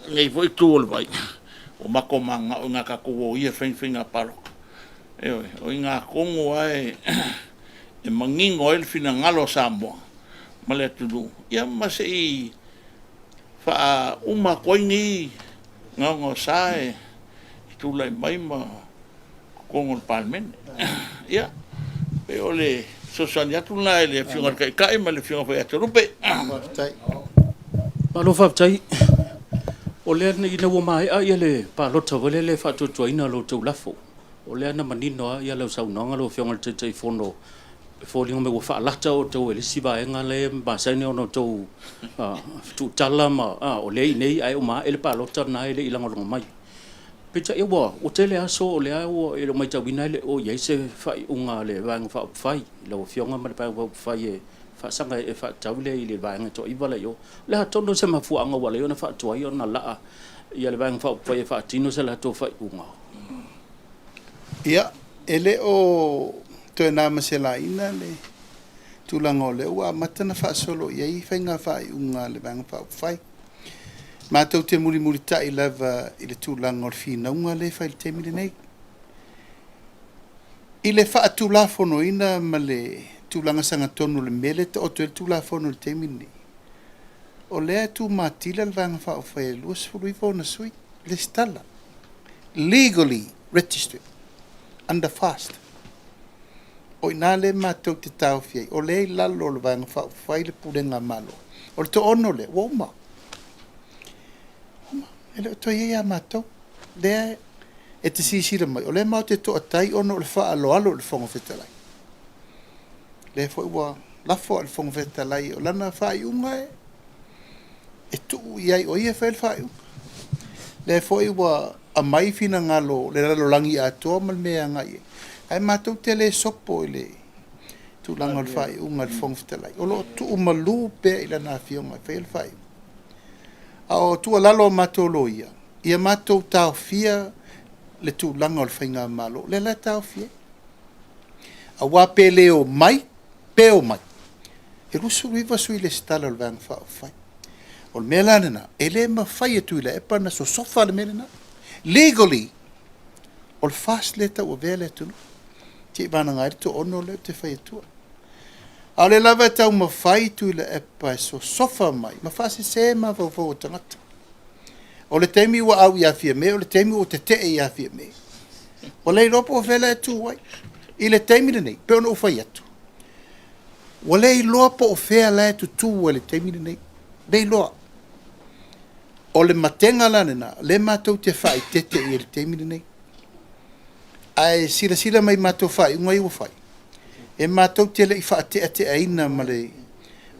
ngai voi tu vai o mako manga o nga ka ko ia finga palo o nga kongo ai e mangingo el fina ngalo sambo male tudu ia masei fa uma koingi ngongo sai tu lai mai ma kongo palmen ia pe ole so sonia tu lai le finga kai ma le finga fa tu rupe Palo faptai o le na ina wo mai a ile pa lo tso le fa tu tu ina lo tu lafo o le na manino ia lo sau nanga lo fiong te fono fo lingo me wo fa la tso to le siba nga le ba sa ne ono to tu tala ma o le nei ai o ma ele pa lo tso na ile ilang lo mai pecha e wo o te le aso o le ai o ele mai tau bina le o ye se fa unga le wang fa fai lo fiong ma pa fai fa sanga e fa tawle ile bang to ibala yo la tondo se mafu anga wala yo na fa to yo na la ya le bang fa tino se la to fa unga ya ele o to na masela ina le tulango le wa matana fa solo ye fenga fa unga le bang fa ma to te muri ta ilava ile tulango fina unga le fa te mi nei ile fa tula fono ina male tulanga sanga tonu le mele o te tula fono le temini o le tu matila le vanga fa o fe lus fului fona sui le stalla legally registered under fast o ina le mato te tau fie o le lalo le vanga fa le pulenga malo o le to ono le woma ele to ye ya mato le e te sisira mai o le mau te to atai ono le fa alo le fongo fetalai le foi wa la fo al fong veta lai o lana fai unga e tu ia o ia fel fai le foi wa a mai fina ngalo le lo langi a to mal me anga ye ai matou tele sopo le tu langa al fai unga al fong veta lai o lo tu malu pe ila na fionga fel fai a o tu la lo matolo ia matou tau fia le tu langa al fainga malo le la tau fia a wa pele o mai peo mai e rusu riva sui le stala al vang fa fai O le mea lana na, e le mawhai atu i le epa na so sofa le mele na. Legally, o le fast letter ua vea le atu. Te vana ngāri to ono le te whai atua. A le lava tau mawhai tu i le epa e so sofa mai. Mawhase se ma vau o tangata. O le teimi ua au i awhia me, o le teimi o te te i awhia me. O le ropo o vela atu wai. I le teimi le nei, pe ono o whai atu. O le loa po o whea la atu tu o le teimi le nei. Nei loa. O le matenga lana na, le mātou te whai tete i le teimi le nei. Ai sila mai mātou whai, ungai ua whai. E mātou te le i wha te ate aina ma le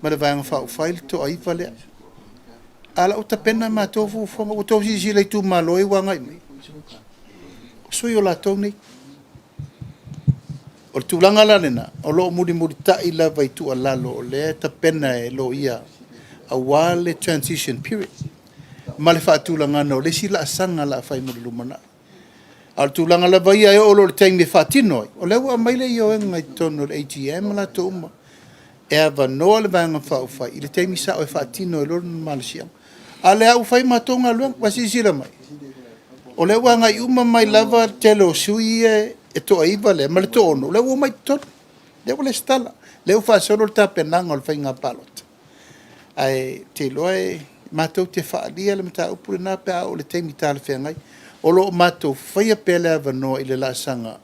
vāanga wha o whai le to aiva lea. Ala o ta pena mātou fuwhonga, o tau si le tu māloi wanga i mai. Sui o la tau nei. O le tūlanga la nena, o lo muri ta i la vai tu alalo, o le ta pena e lo ia a wale transition period. Ma le wha tūlanga no, le si la asanga la whai muri lumana. Al tūlanga la vai e o lo le taimi wha tinoi. O le ua maile i o e ngai tono le AGM la to uma. E awa noa le vanga wha o whai, i le taimi sa o e wha tinoi lo na malasiam. A le au whai matonga luang, wasi sila mai. O le ua ngai uma mai lava telo sui e to aiva le, ma le to ono. Le ua mai tono, le ua le stala. Le ua wha solo le tapenanga o le whai ngā palota. Ai te loa e mātou te wha alia le mata upure nā pēa o le taimi tāle whea ngai. O lo mātou whaia pēle awa noa i le la sanga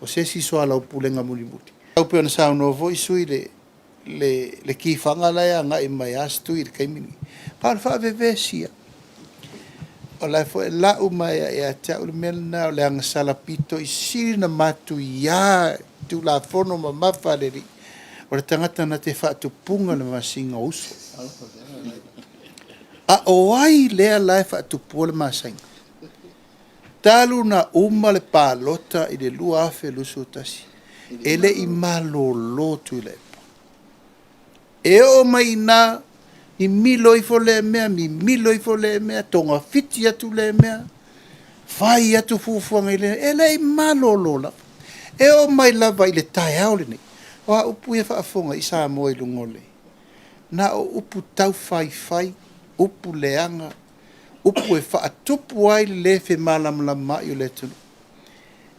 o se si soa lau pulenga muli muti. Au pēo na sao noa voi sui le ki whanga lai a ngai mai astu i le kaimini. Pāna wha vewe sia. O lai fo e lau mai e a te au le melna o le anga salapito i siri na matu ia tu la fono ma mawhaleri. O le tangata na te wha tu punga le masinga uso. A o ai lea lai wha tu pua le masinga. Talu na uma le pālota i le lua afe lusu tasi. E le i malo lotu i le epa. E o mai na i milo i fo le mea, mi milo i fo le mea, tonga fiti atu le mea, fai atu fufuanga i le, e le i malo lola. E o mai lava i le tai au le nei. O a upu e whaafonga i saa moe lungole. Na o upu tau fai, upu leanga, upu e whaatupu ai le fe malamlama i o le tunu.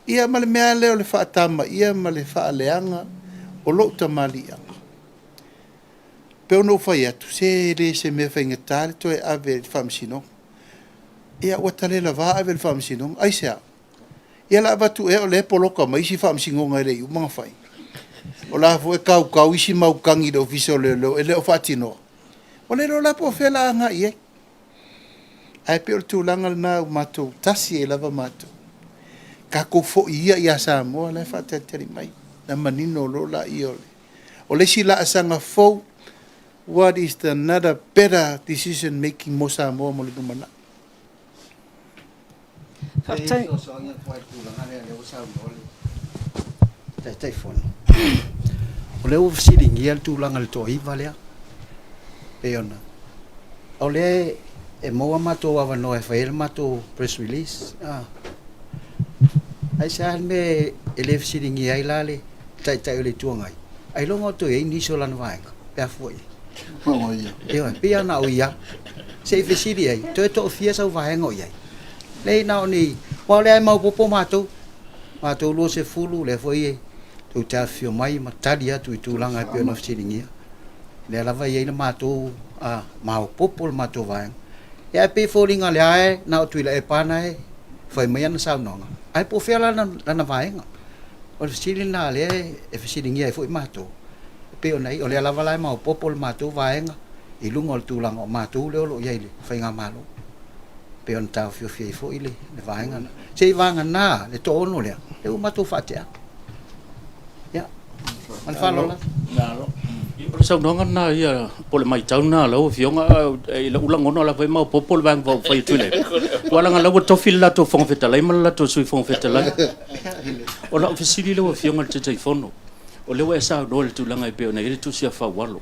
Ia ma le mea leo le whaatama, ia ma le whaaleanga, o lo tamalianga. Peo no whai atu, se re se me whainga tāre to e ave le whamsino. Ia ua tale la vā ave le whamsino, ai sea. Ia la avatu e o le poloka ma isi whamsino ngai rei, umanga whai. O la fo e kau isi maukangi le ofisa o le leo, e leo whaatinoa. O le lo la po whela anga i e. Ai pe o tūlanga na mātou, tasi e lava mātou. Ka kou fo ia i a Samoa, lai whaatateri mai. Na manino lo la i ole. O le si la asanga fo, what is the another better decision making mo Samoa mo le numana? Tai fono. O le o fsiringi al tūlanga le toa iwa lea. E ona. O le e moa mato awa no e whaere mato press release. Ai sa me e le fsiringi ai lale tai o le tuangai. Ai longa to e niso lana vaenga. Pea fuai. Ewa, pia na o ia. Se fsiri ai. To e to o fia sau vaenga o iai. Le na o ni. Wa le ai mau popo mato. Mato lo se fulu le foi e. Tu ta fio mai matali atu i tūlanga pe ona fsiringia. Le lava iai na mato mau popo le mato vaenga. E pe folinga le ai na o tuila e pana e. Foi mai ana sau nonga. Ai po fela na vaenga. O fsiringa le e fsiringia e foi mato. Pe ona i o le lava lai mau popo le mato vaenga. I lunga o tūlanga o mato le olo iai le. Fai ngā malo. Pe ona tau fio fia i foi le vaenga. Se i vanga na le to ono lea. E u mato fatea. An whalola? Nalo. Ia sau nonga na ia pole mai tau na lau fionga i la ulang ono la vai mau popol bang vau fai tuile. Wala nga lau tofi la to fong fetalai ma la to sui fong fetalai. O la ofisili lau fionga te teifono. O lewa e sau no le tulanga i peo na ile tu sia fa walo.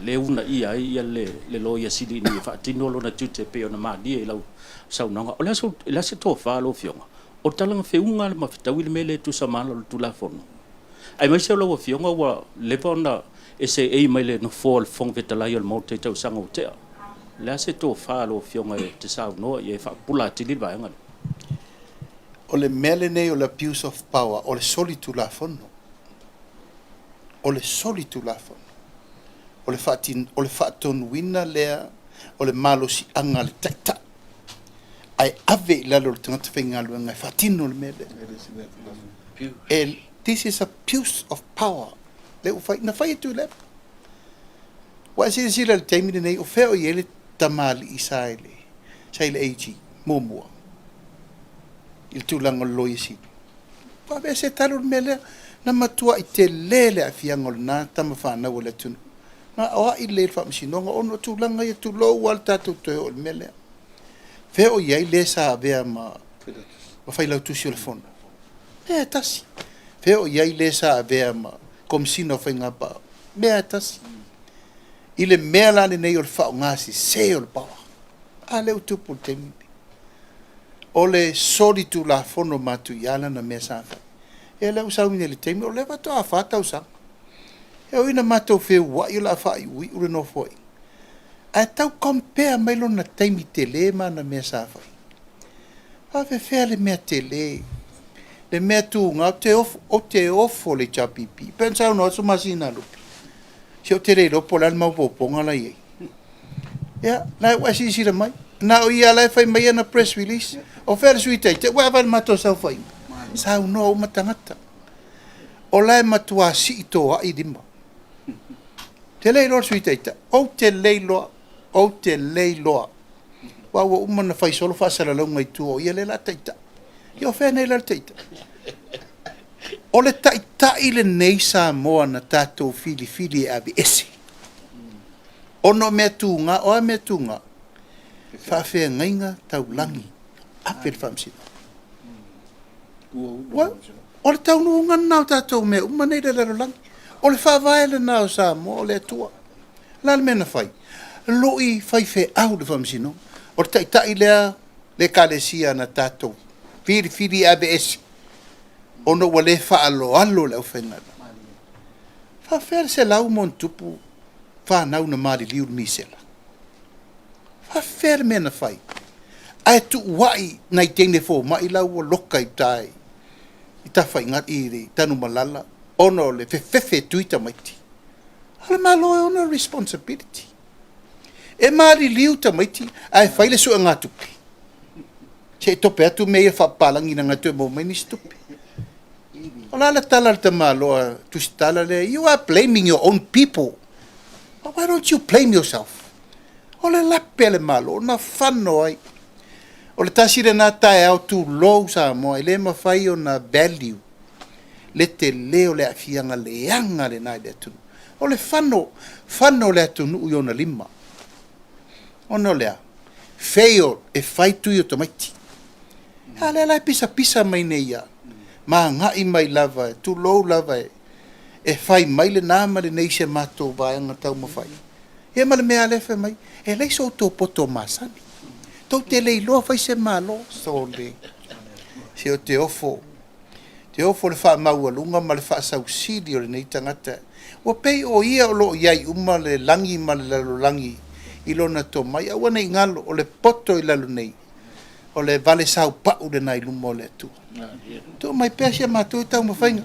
Le una ia le lo ia sili ni fa tino lo na tute peo na ma dia i lau sau nonga. O la se to fa lo fionga. O talanga feunga le mafitawile mele tu samana lo tulafono. Ai mai se lo fionga wa le pona e se e mai le no fall fong vetalai o mo te tau sanga o tea Le se to fa lo fionga te sa no ye fa pula tili ba nga. O le mele nei o le abuse of power, o le soli tu la fono. O le soli tu la fono. O le faton wina lea, o le malo si anga le taita. Ai ave la lo tangata whainga lua ngai fatino le mele. And this is abuse of power. Le u fai, na fai tu le. Wa si le taimine nei, o feo i ele tamali i saile. Saile eiji, mōmua. Il tūlanga loi si. Pawe se talo mele na matua i te lele a fiangol na tama whanau le tunu. Nga oa i lele whaamsinonga ono tūlanga i tūlo wal tātou toi o le mele. Veo iai le sa avea ma whailau tusi o le fona. Mea tasi. Veo iai le sa avea ma komsino whaingapa. Mea tasi. I le mea lani nei o le whao ngasi se o le pawa. A leo tupu te mini. O le sori tu la fono matu iala na mea safa. E leo sau mine le teimi o le wato a whata usang. E o ina matou wheu wa i la whai ui ure no foi. A tau compare mailo na teimi te le ma na mea safa. A fe whea le mea te le. Le mea tu ngā o te ofo le chapipi. Pensau no aso masina lupi. Si o te re lopo lan mau poponga la iei. Ya, na wasi sira mai. Na o ia lai fai mai na press release. O whera sui teite, wea wale mato sau fai. Sau no o matangata. O lai matua si i toa i dima. Te leiloa sui teite. O te leiloa. O te leiloa. Wawa umana fai solo whasara launga i tua. Ia le la teita. Ia o whea nei la teita. O le taita i le nei sa moa na tātou fili e abi ese. Ono mea tūnga, oa mea tūnga. Whawhea ngainga tau langi. Apel whamsina. O le tau nuunga nao tātou mea umanei le lero langi. O le whawhaele nao sa mo, o le atua. Lale mena whai. Loi whai au le whamsina. O le taitai lea le kalesia na tātou. Fili ABS. Ono wa le whaalo le au whaingara. Whawhea se lau mon tupu. Whanau na mari liu misela. Whawhea mena whai. Ai tu wai nai tene fo mai lau o loka i tai. I ta whai ngat i re tanu malala. Ono le whewhewe tuita maiti. Hala malo e ono responsibility. E mari liu ta maiti. Ai whaile sua ngā tupi. Se tope atu mea whapalangi na ngā tue mo mai ni stupi. Ola la tala ta malo tustala le. You are blaming your own people. Why don't you blame yourself? Ola la pele malo. Na whano ai. O le tasire nā tae au tū lou sa moa, le ma whai o na value, le te leo le afianga le anga le nai le atunu. O le whano le atunu ui o na lima. Ono lea, wheo e whai tui o tomaiti. Ha le lai pisa mai nei ia. Ma ngai mai lava e, tū lou lava e, e whai mai le nāma le nei se mato vaianga tau ma whai. E ma le mea lefe mai, e lei so tō poto masani. Tau te leiloa fai se malo, so le. Se o te ofo le wha maua lunga ma le wha sausiri o le nei tangata. Wa pei o ia o lo iai uma le langi ma le lalo langi i lona tō mai. Awa nei ngalo o le poto i lalo nei. O le vale sau pau le nai luma o le atu. Tō mai pesia mātou i tau mawhainga.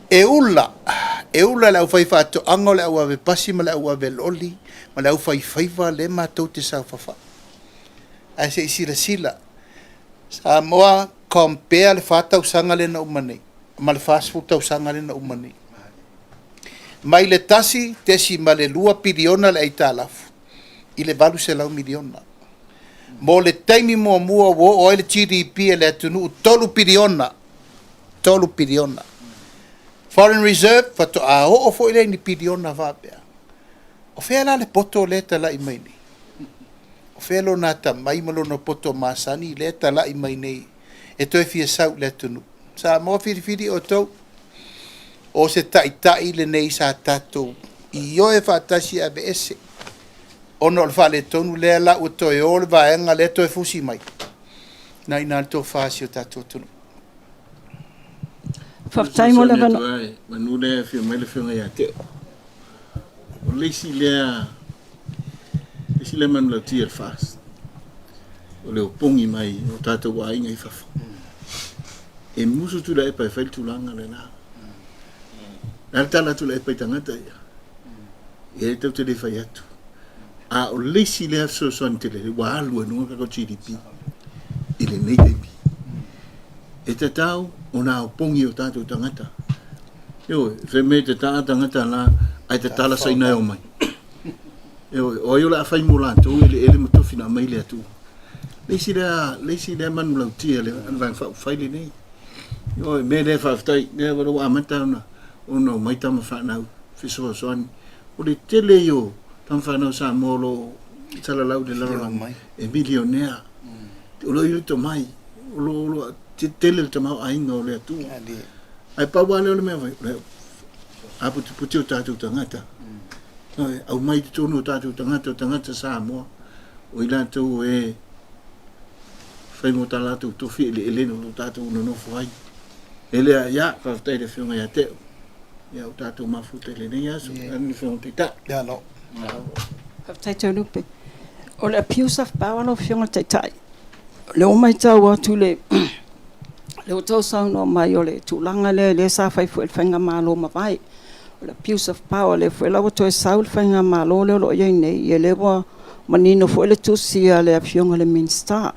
E ula le au whai whātou anga le au ave pasi ma le au ave loli ma le au whai whaiva le mātou te sau whawha. Ai se sila. Sa moa compare le whātau sanga le na umanei. Ma le whāsfu tau sanga le na umanei. Mai le tasi, tesi ma le lua piriona le eita alafu. I le valu se lau miliona. Mo le taimi mua o ele GDP le atunu tolu piriona. Foreign Reserve, fato a o fo ile ni piriona vapea. O fea la le poto le tala i maini. O felo na ta mai malo no poto masani le tala i mai nei e toi fia sau le tunu sa mo firi o tau o se tai le nei sa tatou i o e fatasi ABS ono le fale tonu le la o toi o le vaenga le toi fusi mai nai na to fasi o tatou tunu Whaftai mo le vana. Manu le fia mai le fia ngai ate. O leisi lea si le man la tia fast o le pongi mai o tata wa inga I fafa e musu tu la e pa fai tu langa le na na tala tu la e pa tangata ia e te te le fai atu a o le si le so so ante le wa alu no ka ko GDP ile nei baby e te tau o na o pongi o tata tangata yo fe me te tangata la ai te tala sai na o mai o yo la fai mo la tu ele mo to fina mai le tu le si le man lo tia le van fai le nei yo me le fa tai ne wa amata na o no mai tama fa na fi so so o le tele yo tam fa na sa molo tala lau de la e milionea o lo yo to mai o lo tele to mai ai no le tu ai pa wa le me vai a puti o tatu tangata au mai te tonu tatu tangata sa mo o ila tu e fai mo tala tu fi ele no tatu no fai ele ya fa te de fiona ya te ya o tatu mafuta le ne ya so ani fiona te ta ya no tai tonu pe o le abuse of power no fiona tai tai le o mai tau atu le o tau sau no mai o le tulanga le sa fai fu el fanga malo ma vai o le abuse of power le fu la to sau fanga malo le lo ye nei le wa manino fu le tu sia le fiona le minsta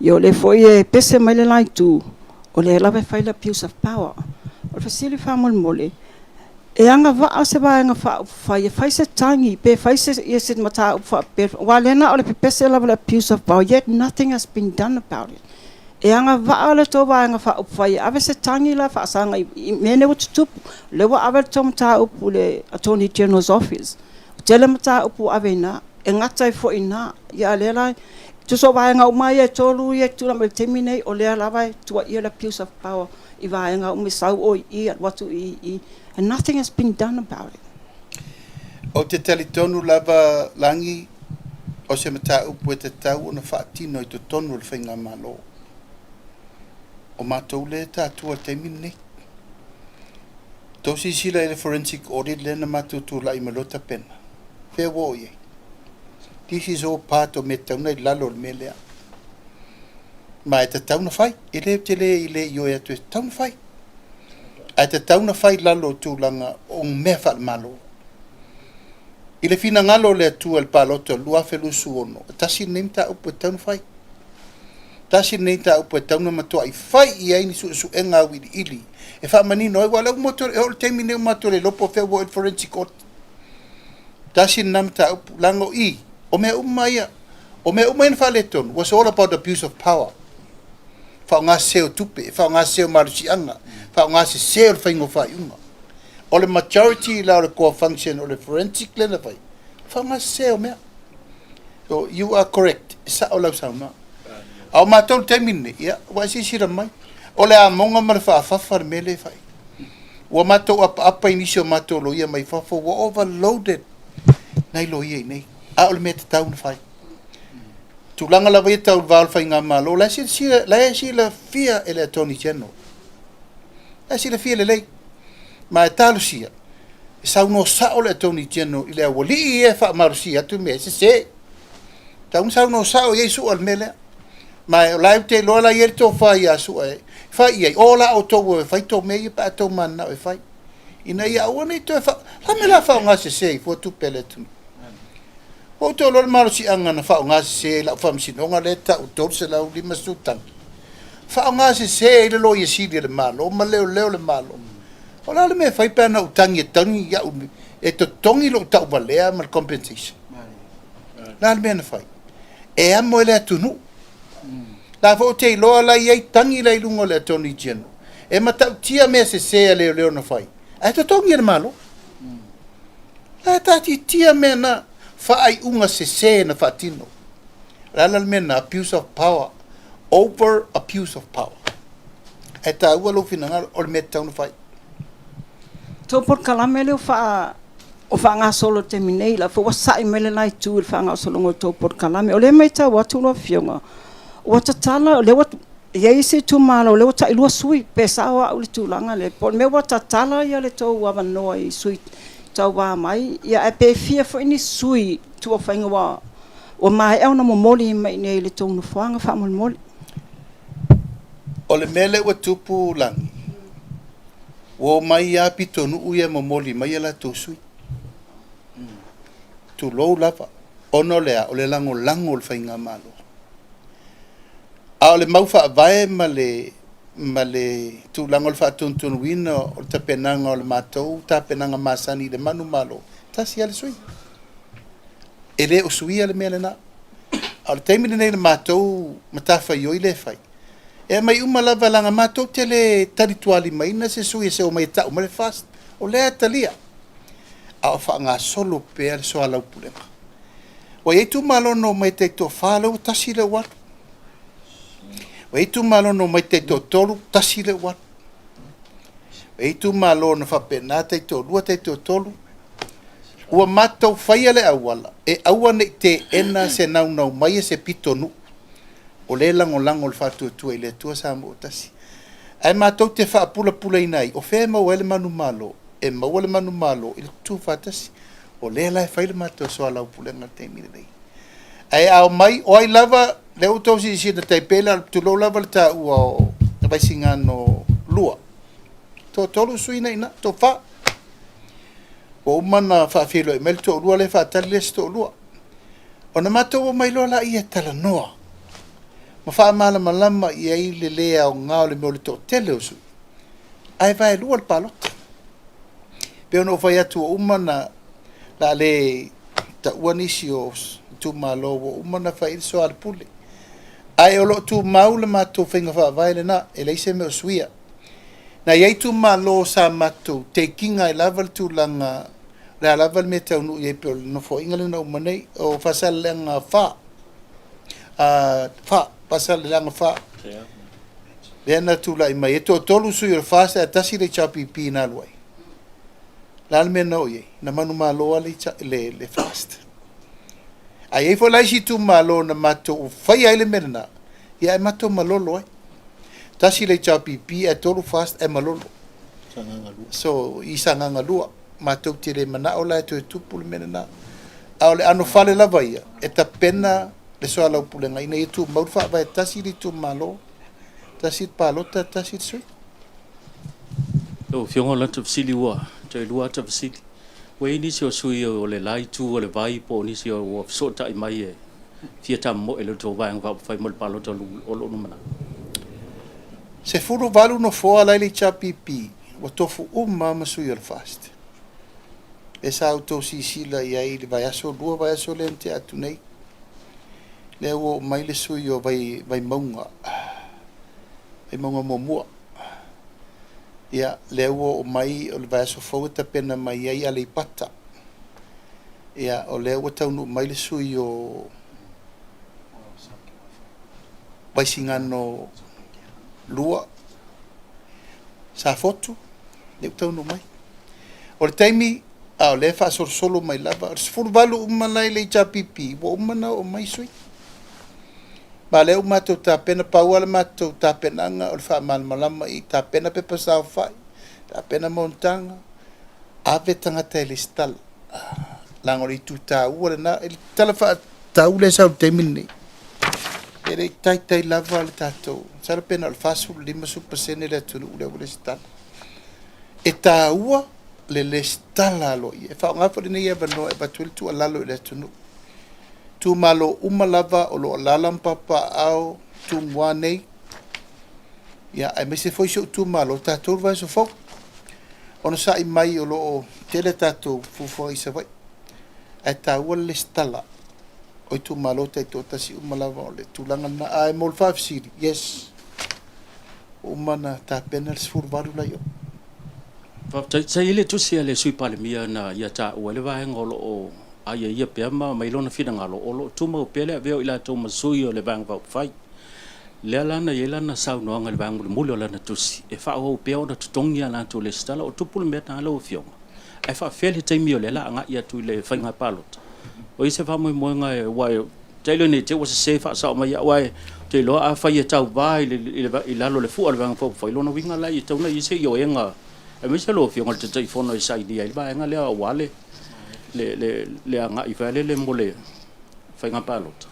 yo le foi pese mai le lai tu o le lava fai le abuse of power o fasili famol mole e anga va se va anga fai se tangi pe fai se yes it mata fa pe walena o le pese lava le abuse of power yet nothing has been done about it e anga va le to va anga fai ave se tangi la fa sanga mene wut tup le wa ave tom ta upu le attorney general's office tele mata upu ave na e ngata fo ina ya le la tu so va anga mai e tolu ye tu na terminate o le lava tu ia le abuse of power I va anga sau o I at watu I and nothing has been done about it. O te talitonu lava langi o se mata upu e te tau o na whaatino I te tonu le whainga malo. O mātou le tātua te mine. Tōsi sila e le forensic audit le na mātou tū lai malota pena. Whea wo ye. This is all part of me tauna I lalo le melea. Ma e te tauna whai. I le te le I le io e atu e tauna whai. A te tauna whai lalo tūlanga o mea wha malo. I le fina ngalo le atu al paloto lua whelu suono. Tasi neimta upo e tauna whai. Tasi neimta upo e tauna matua I whai I aini su enga wili ili. E wha manino e wala umotor e ol teimi neu matore lopo whewo e forensic court. Tasi namta upo lango I. O mea umaia. O mea umaia na whaletonu was all about abuse of power. Whao ngā seo tupe, whao ngā seo marusianga, whao ngā seo le whaingo whaiunga. O le majority la o le core function o le forensic le na whai. Whao ngā seo mea. So you are correct. Sa o lau sauna. Au mātou te mine, ia, wa si sira mai. O le a monga mara whaafafar me le whai. Wa mātou apa inisio mātou lo ia mai whafo, wa overloaded. Nei lo ia nei. A o le mea te tau na whai. Tulanga la vai tau val fai ngā malo, la si la fia ele attorney general. La si la fia le lei. Ma e talo sia. E sau no sa o le attorney general, ile a wali I e wha maru sia tu me se. Tau sau no sa o Yesu al mele. Ma e lai te loa la ieri tō whai a su e. Whai iei, o la o tō e whai tō mei pa tō mana e whai. Ina ia ua nei tō e wha. La me la wha o ngā se i fua tu pele tu. O to lo maro si anga na fa nga se la fam si no nga leta o to se la lima sutan fa nga se le lo ye si le malo ma le le malo o la me fai pa na utangi ya e to tongi lo ta valea mal compensation la me na fai e amo le tunu la fo te lo la ye tangi le lungo le toni gen e mata tia me se le na fai e to tongi le malo la ta tia me na Fai unga se na fatino. Rala mena abuse of power. Over abuse of power. E ta ua lo fina ngā o le mea tauna fai. Tō por kalame leo o wha ngā solo te minei la. Fwa sai mele nai tū il wha ngā solo ngō tō por kalame. O le mei ta watu loa fionga. O wata tala, o le watu, ia isi tu mala, o le wata ilua sui. Pesa o au le tūlanga le. Po me wata tala ia le tō wawa noa I sui. Tau wā mai, ia e pe fia fo ini sui tua whainga wā o mai au na momoli mai nei le tonu fuanga fa moli. O le mele ua tupu langi. O mai a pitonu uia momoli mai ala tosui. Tu lou lava. Ono lea o le lango lango le whainga malo. A o le maufa vae ma le tu lango le whaatuntunu wina o le tapenanga o le mātou, tapenanga masani le manu malo. Tasi ale sui. E le o sui ale mea le na. A le taimine nei le mātou matafa ioi le whai. E mai lava langa mātou te le tarituali mai na se sui se o mai tau ma le fast. O lea talia. A o wha ngā solo pēr so alau pulenga. O eitu malono mai te to whalau tasi le watu. O eitu malono mai te to tolu tasi le watu. O eitu malono whapena te to lua te to tolu. Ua mātou whaia le awala. E aua nei te ena se nau mai se pitonu. O le lango le whātua tua i le tua sa mo tasi. Ai mātou te whaapula pula inai. O whea mau ele manu malo. E mau ele manu malo. I le tu whātasi. O le lai whaile mātou soa lau pulenga te mire nei. Ai au mai, o ai lava, le utau si na taipela, tu lo lava le ta ua o vaisinga no lua. To tolu sui na ina, to wha. O umana whaafilo e mel to lua le whaatali le sto lua. O na mātou o mai loa la ia tala noa. Ma wha amala malama i ai le lea o ngao le meo le to tele o sui. Ai vai lua le palota. Peo no whai atu o umana la le ta uanisi o tu malo o umana whai so al pule. Ai o lo tu maule mātou whinga wha vai le na e leise me o suia. Na iei tu malo sa mātou te kinga i laval tu langa la laval me tau nu iei peo no fo ingale na umanei o whasal langa wha. Pasal langa wha. Lena tu la ima e to tolu sui o whasa a tasi le chapi pi na luai. Lal me no ye na manu malo le fast. Ai e fo laisi tu malo na mato fai ai le mena. Ya e mato malolo ai. Tasi le chapi pi e tolu fast e malolo. So i sanga lua mato te le mana o la to tupu le mena. A le ano fale la vai e ta pena le so ala pulenga ina e tu mau fa vai tasi le tu malo. Tasi palota tasi sui. Lo fionga la tu sili wa. Te lua ta visiti. Wei ni sio sui o le lai tu o le vai po ni sio o so ta mai e. Fia ta mo ele to vai ngwa fai mo palo to o lo no mana. Se furu valu no fo ala le chapipi o tofu ma sui al fast. Esa auto si sila ia i le vai aso lua vai aso lente atu nei. Le o mai le sui o vai maunga. Vai maunga mo mua. Ia leo o mai o le vaso fo ta pena mai ai ale pata. Ia o leo tau no mai le sui o vai singano lua sa foto le tau no mai. O le taimi a le fa solo mai lava fur valu umana le chapipi o umana o mai sui. Ba leo mato ta pena pauala mato ta penanga o fa mal malama i ta pena pe pasa fai ta pena montanga ave tanga telistal langori tu ta ua na il talafa ta ule sa temini ele tai lava le tato sa pena al fasu 5% le tu ule stal e ta ua le stala lo e fa nga fo ni e ba no e ba tu ala lo le tu tu malo umalava o lo lalam papa au tu mwane ya ai me se foi tu malo ta tu vai so fo ono sa mai o lo tele tato fu i se vai ata wal stala o tu malo te to ta si umalava o le tu langa na ai mol 5 city yes umana ta penals fur varu la yo Fa sai ile tu sia le sui pale mia na ia ta o le vai ngolo o ai ia pe ma mai lona fina ngalo o lo tu mo pele veo ila tu mo sui o le bang va fai le ala na yela na sau no ngal bang mo lo la na tusi e fa o pe o na tongia la tu le stala o tu pul met na lo fiong e fa fele te mi o le la nga ia tu le fa nga palot o ise fa mo nga wa te lo ni te was se fa sa ma ya wa te lo a fa ia tau vai ila lo le fu al bang fa lo no winga la i tu na ise yo nga e mi se lo fiong te te fono i sai dia ba nga le wale le anga i vale le mole whainga pālota.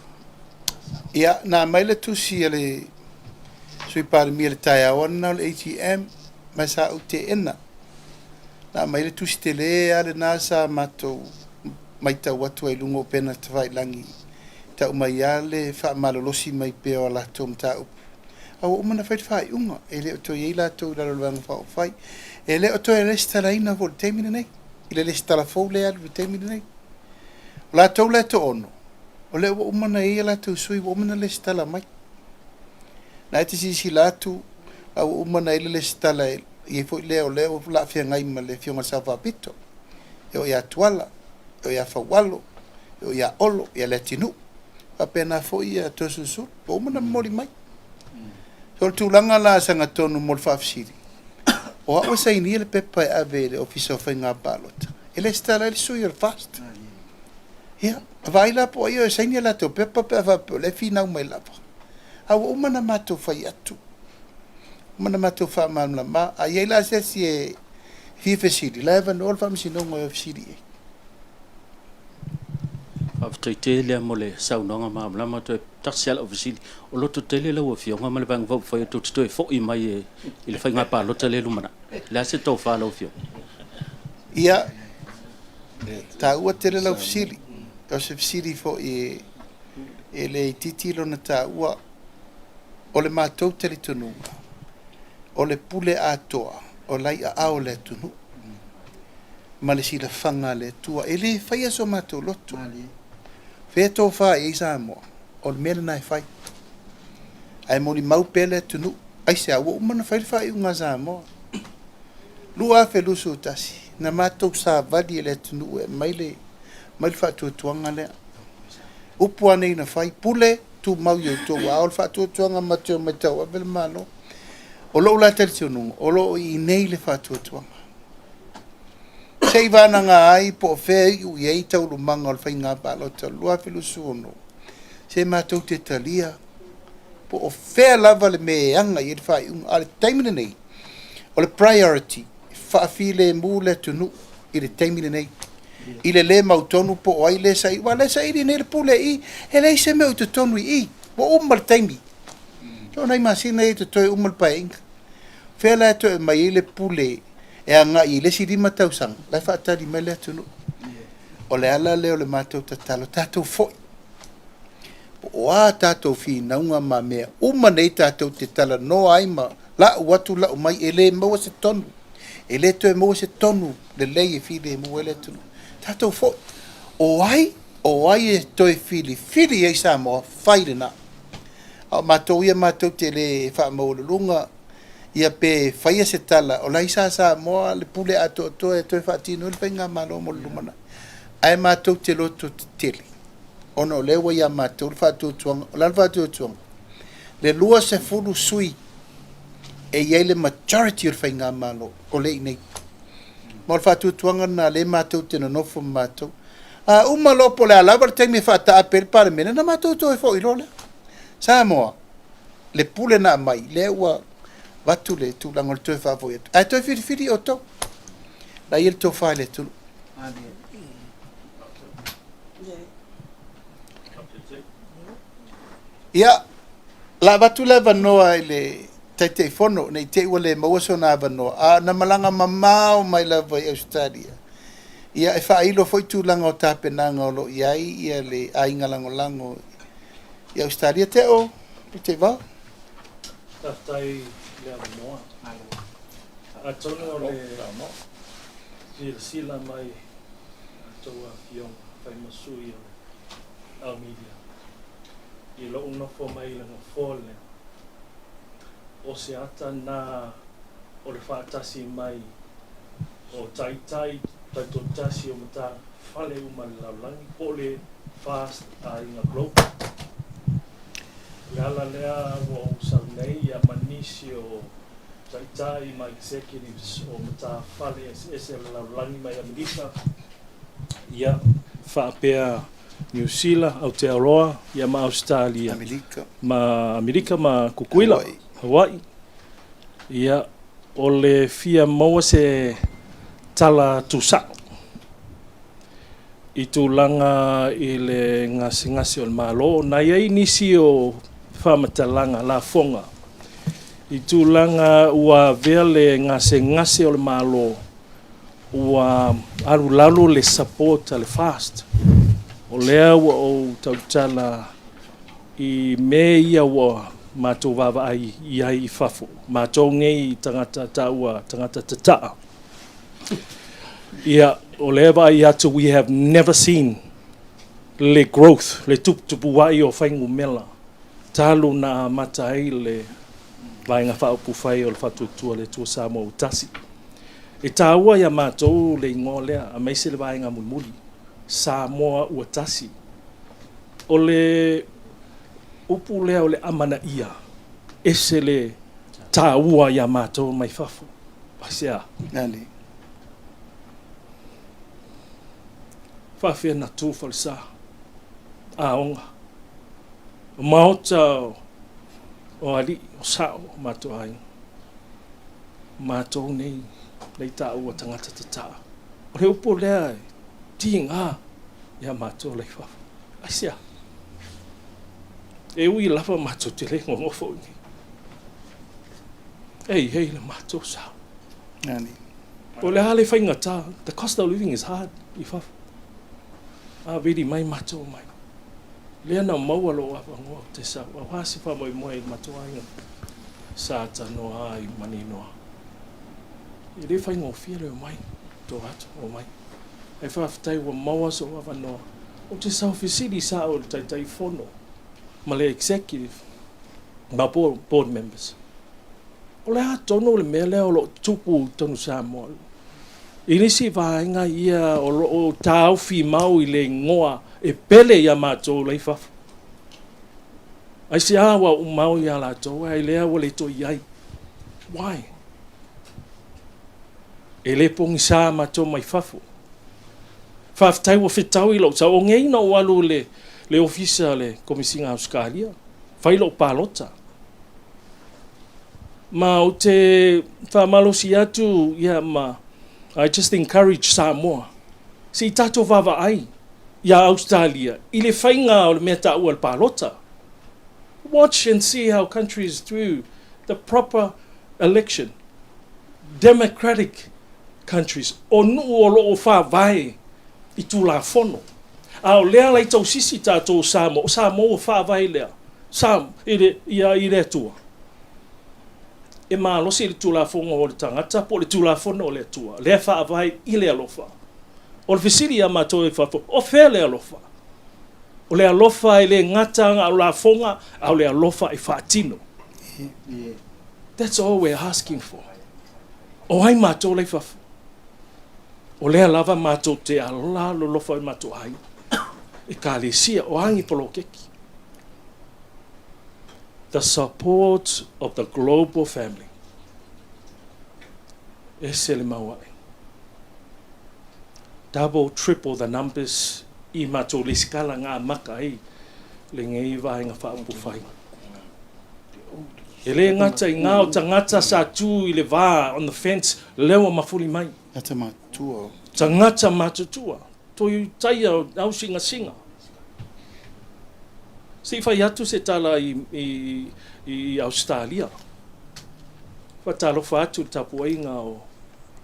Ia, nā mai le tusi ele sui pāre mi le tai awana le ATM, mai sa u te ena. Nā mai le tusi te le ale nā sa mātou mai tau watu ai lungo pena te vai langi. Tau mai ale wha malolosi mai peo la tō mta upu. Au umana whai whai unga, e le o tō iei la tō lalo wanga whao whai. E le o tō e restala ina vo le teimina nei. I le restala fau le alu le teimina nei. La tō le tō ono. O le o umana e la tō sui, o umana le restala mai. Na e te sisi la tō, au umana e le restala e i fo le o la fia ngai ma le fionga sa whapito. E o ia tuala, e o ia whawalo, e o ia olo, e le tinu. Apena fo ia tō susu, o umana mori mai. So tūlanga la sanga tonu mo le whaafisiri. O awa sa ini le pepa e ave le ofisa o whainga pālota. E le stala le sui al fast. Ia, vai la po ia sa ini la tō pepa pe avapo le finau mai lava. Awa umana mātou whai atu. Umana mātou wha maamla ma. A iei la sesi e whiwhesiri. La evan ol whamsino ngoi ofisiri e. After tele mo le saunanga ma to taksial ofisili o loto tele la o fionga ma le bang vo foi to to fo i mai i le fainga pa loto le lumana la se to fa lo fio ia ta ua tele la ofisili o se ofisili fo i le titilo na ta ua o le mātou tele tununga o le pule atoa o lai a ao le tunu ma le sila fanga le tua e le faia so mātou loto Fea tō wha e isa moa, o le mele nai whai. Ai mo li mau pele tunu, ai se awa umana whai whai unga za moa. Lua fe lusu tasi, na mātou sa vadi e le tunu e maile whātua tuanga lea. Upua nei na whai, pule tu mau yo tō wa, o le whātua tuanga mateo mai tau, a vele malo. O lo la tali tionunga, o lo i nei le whātua tuanga. Sei vana ngā ai po whea iu i ei tau lumanga o le whainga pālota lua whilusu ono. Se mātou te talia po o whea lava le meanga i e whai unga a le taimina nei. O le priority, whaafile mū le tunu i le taimina nei. I le mautonu po o ai le sa i, wa le sa i nei le pule i, he le se meu te tonu i, wa umal taimi. So nei masina i te toi umal painga. Whea la to e mai i le pule e anga i le sirima tausang, lai whaatari mai le atunu. O le ala leo le mātou tatalo, tātou foi. O a tātou whi naunga ma mea, uma nei tātou te tala no ai ma, la watu la mai e le maua se tonu. E le to e maua se tonu, le lei e while e mua le atunu. Tātou foi. O ai e toi whili e sa moa, whaire na. O mātou ia mātou te le wha maulunga, ia pe faia se tala o lai sa moa le pule ato to e to fatino le penga malo mo lumana ai ma to te loto tele ono le wa ia ma to fa to tuang la fa to tuang le lua se fulu sui e ia le majority le penga malo o le nei mo fa to tuang na le ma to te no fo ma to a uma lo pole ala ver te mi fa ta per par mena na ma to fo ilole sa moa le pule na mai le wa Watu le tu langol tu fa vo et. Ai tu firi o to. La il to fa le tu. Ia la watu le vanoa le te fono nei te wale mawaso na vanoa. A na malanga mamao mai la vai Australia. Ia e fa ilo foi tu lango tape nanga lo iai ia le ainga lango ia Australia te o te va. Tai le moa a tono le sila mai toa fiong fai masui au media i lo una fo mai le fole o se ata na o le fatasi mai o tai to tasi o mata fale uma la langi po le fast a inga globe Yala lea o saunei ia manisi o taitai ma executives o mata fale ese laulangi mai Amerika ia whaapea New Zealand, Aotearoa, ia ma Australia ma Amerika ma Kukuila, Hawaii ia o le fia maua se tala tusa I tūlanga I le ngasi o le malo. Na iei nisi o whamatalanga la fonga. I tūlanga ua vea le ngasi o le malo. Ua arulalu le support le fast. O lea ua o tautala I me ia ua mātou wawa ai I whafo. Mātou ngei tangata taua, tangata tataa. Ia, o lea wa I atu, we have never seen le growth, le tuputupu wai o whaingu mela. Talu na mata ai le vainga whaupu whai o le whatutua le tua Samoa o tasi. E tāua ia mātou le ingolea, a meise le vainga mulmuli. Samoa ua tasi. O le upu lea o le amana ia. Ese le tāua ia mātou mai whafu. Pasea. Nani. Whawhia na tūwhal sa. Aonga. O maota o ali o sao mātou ai. Mātou nei tāua tangata tata. O le upu lea tinga ia mātou lei whafu. Asia. E ui lava mātou te le ngongofo ni. Hei le mātou sao. Nani. O le hale whainga tā. The cost of living is hard. I whafu. Vidi mai mātou mai. Lea na maua lo awa ngoa te sao. A wāsi wha moi moe mātou ainga. Sāta noa ai mani noa. I le whainga o whia leo mai. Tō atu o mai. Hei whawhitai ua maua so awa noa. O te sao whisiri sa o le taitai whono. Ma le executive. Ma board members. O le tono le mea leo lo tupu tonu Samoa. I nisi vaenga ia o tāu fi mau I le ngoa e pele ia mātou lei whafu. Ai si awa o mau ia la tō, ai lea o le tō iai. Why? E le pongi sā mātou mai whafu. Whaftai wa whetau I lo, sa o ngei na o alu le ofisa le komisinga Australia. Whailo pālota. Ma o te whamalosi atu ia ma I just encourage Samoa. Si tato vava ai, ia Australia, I le whainga o le mea tāua le pālota. Watch and see how countries through the proper election, democratic countries, o nuu o loo whāwai I tūla whono. A o lea lai tau sisi tātou Samoa, Samoa whāwai lea, I le tua. E mā losi le tūla whonga o le tangata, po le tūla whono o le tua. Lea whaavai I le alofa. O le whisiri a mātou e whafo, o whea le alofa. O le alofa I le ngatanga o la whonga, a o le alofa I whaatino. That's all we're asking for. O hai mātou le whafo. O lea lava mātou te ala lo lofa I mātou hai. E ka le sia o hangi polo keki. The support of the global family. Ese le mawai. Double, triple the numbers I mātou le skala ngā maka ai le ngei vaenga whaapu whai. E le ngata I ngā o tangata sa tū I le vā on the fence lewa mafuri mai. Ata mātua. Tangata mātutua. Toi taia au singa. Si whai atu se tala I Australia. Whatalo whaatu tapu ai ngā o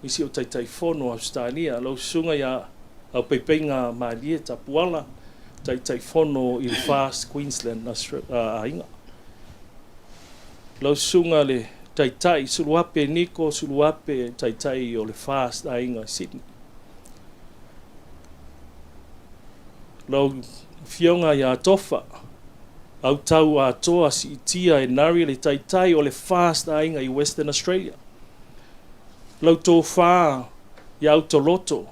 isi o taitai whono Australia. Lau sunga ia au peipei ngā maalie tapu ala taitai whono I Fast Queensland ainga. Lau sunga le taitai suluape Niko suluape taitai o le Fast ainga Sydney. Lau fionga ia tofa. Au tau a toa si itia e nari le taitai o le Fast ainga I Western Australia. Lau tō whā I Autoloto,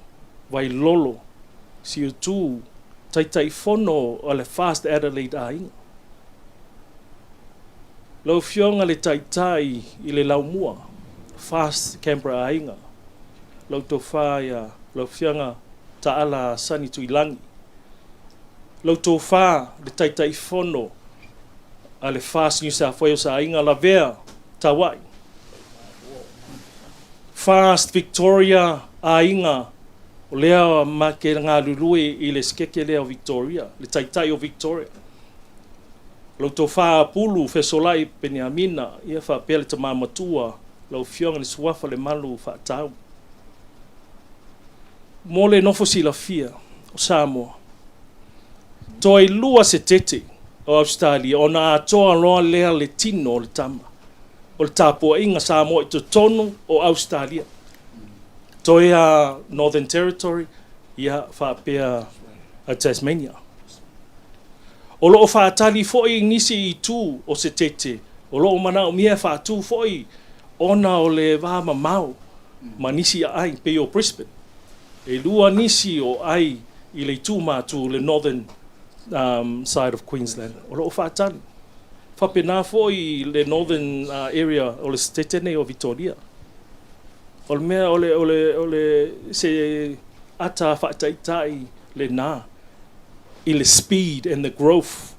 vai lolo, si o tū taitai whono o le Fast Adelaide ainga. Lau fionga le taitai I le laumua, Fast Canberra ainga. Lau tō whā ia, lau fionga taala sani tuilangi. Lau tō whā le taitai whono a le Fast New South Wales ainga la vea tawai. Fast Victoria ainga O lea ma ke ngā lulue I le skeke lea o Victoria, le taitai o Victoria. Lau tō wha pulu fesolai Peniamina, ia wha pele ta māmatua, lau fionga le suafa le malu wha tau. Mo le nofo sila fia o Samoa. Toi lua se tete o Australia, o na atoa loa lea le tino o le tama. O le tāpua inga Samoa I to tonu o Australia. Toi a Northern Territory, ia whapea a Tasmania. O loo whaatali foi nisi I tū o se tete. O loo mana o mia whaatū foi ona o le wāma mau. Ma nisi a ai pe o Brisbane. E lua nisi o ai I le tū mātū le Northern side of Queensland. O loo whaatali. Whapena foi le Northern area o le tete nei o Victoria. O le mea o le se ata whaataitai le nā. I le speed and the growth.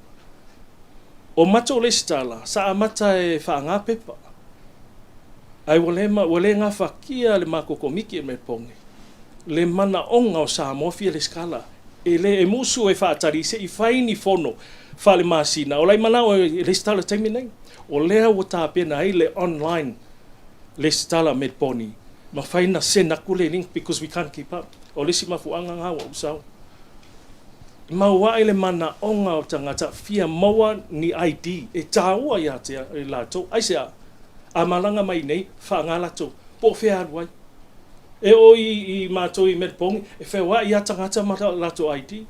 O mata o le stala, sa amata e whaanga pepa. Ai wale ngā whakia le makokomiki e me ponge. Le mana onga o sa mofia le skala. E le e musu e whaatari se I whaini fono whale masina. O lai mana o le stala taimi nei. O lea o tā pena ai le online le stala me poni. Ma whaina sena kule link because we can't keep up. O le si mafuanga ngā wa usau. Maua ele mana onga o tangata fia maua ni ID e tāua ia te e lato ai se a malanga mai nei whaanga lato po whea aruai e o I mātou I Medpongi e whea ia tangata mata lato ID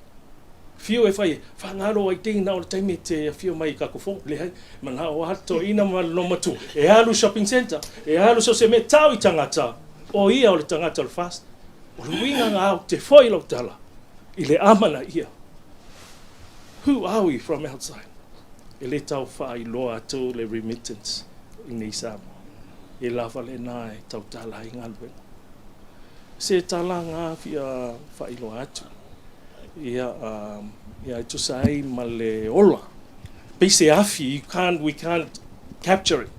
fio e whai whaanga ro ID na o taimi te fio mai kakofo le hai mana o hato ina no matu e alu shopping center e alu so se me tau I tangata o ia o le tangata le fast o luinga ngā o te whoi lau tala I le amana ia. Who are we from outside? E le tau whai loa atu le remittance I nei Samoa. E lava le nai tau tala I ngalwe. Se tala ngā fia whai loa atu. Ia tu sai ma le ola. Pese afi, we can't capture it.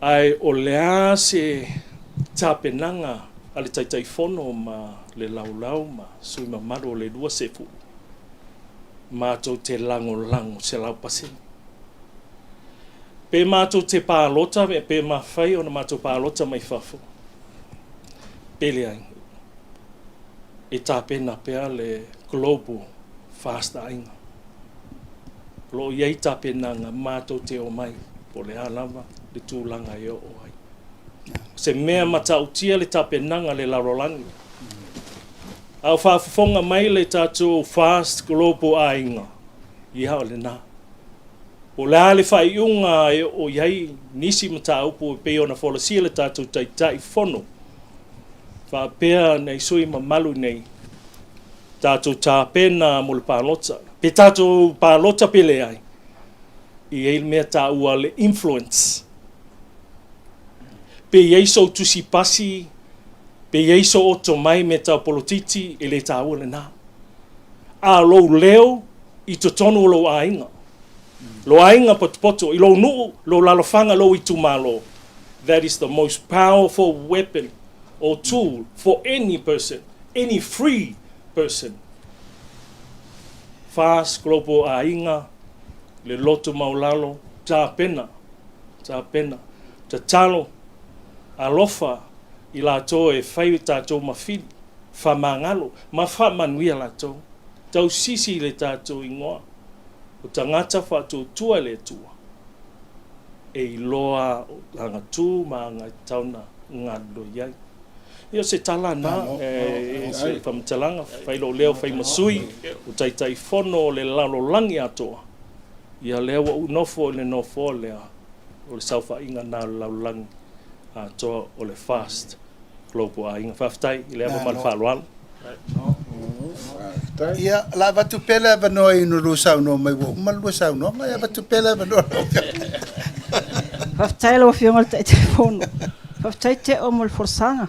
Ai o lea se tapenanga ale taitai fono ma le laulau ma sui ma maro le lua se fu. Mātou te lango se lau pasini. Pe mātou te pālota, pe mawhai o na mātou pālota mai whafo. Pele ai. E tāpena pea le global fast ainga. Lo iei tāpena ngā mātou te o mai, po le alawa, le tūlanga e o ai. Se mea matautia le tāpena ngā le larolangi. Au whaafonga mai le tātou fast global ainga. I hao le nā. O le ale whaiunga e o iei nisi mata upu e peo na wholasia le tātou taitai whono. Whaapea nei sui ma malu nei. Tātou tāpena mo le pālota. Pe tātou pālota pele ai. I eil mea tā ua le influence. Pe iei so tusi pasi. Pe ieiso oto mai me tau polotiti e le tāua le nā. A lou leo I to tonu lo ainga. Lo ainga poto, I lo nuu, lo lalofanga lo I tumalo. That is the most powerful weapon or tool for any person, any free person. Fast global ainga, le loto maulalo, tā pena, ta talo, alofa, I lātou e whai tātou mawhiri, whamangalo, ma whamanuia lātou. Tau sisi le tātou ingoa, o tangata whātou tua le tua. E loa hanga tū ma ngai tauna ngā loiai. Ia se tala nā, se whamtalanga, whailo leo whai masui, o taitai whono le lalolangi atoa. Ia leo wa unofo le nofo lea, o le sauwha inga nā lalolangi. Atoa o le fast global ainga whaftai I le ama male whaaloala. Ia, la watu pele vanoa I nuru sau no mai wo. Malua sau no, mai watu pele vanoa. Whaftai lo whionga te whono. Whaftai te o mo le forsanga.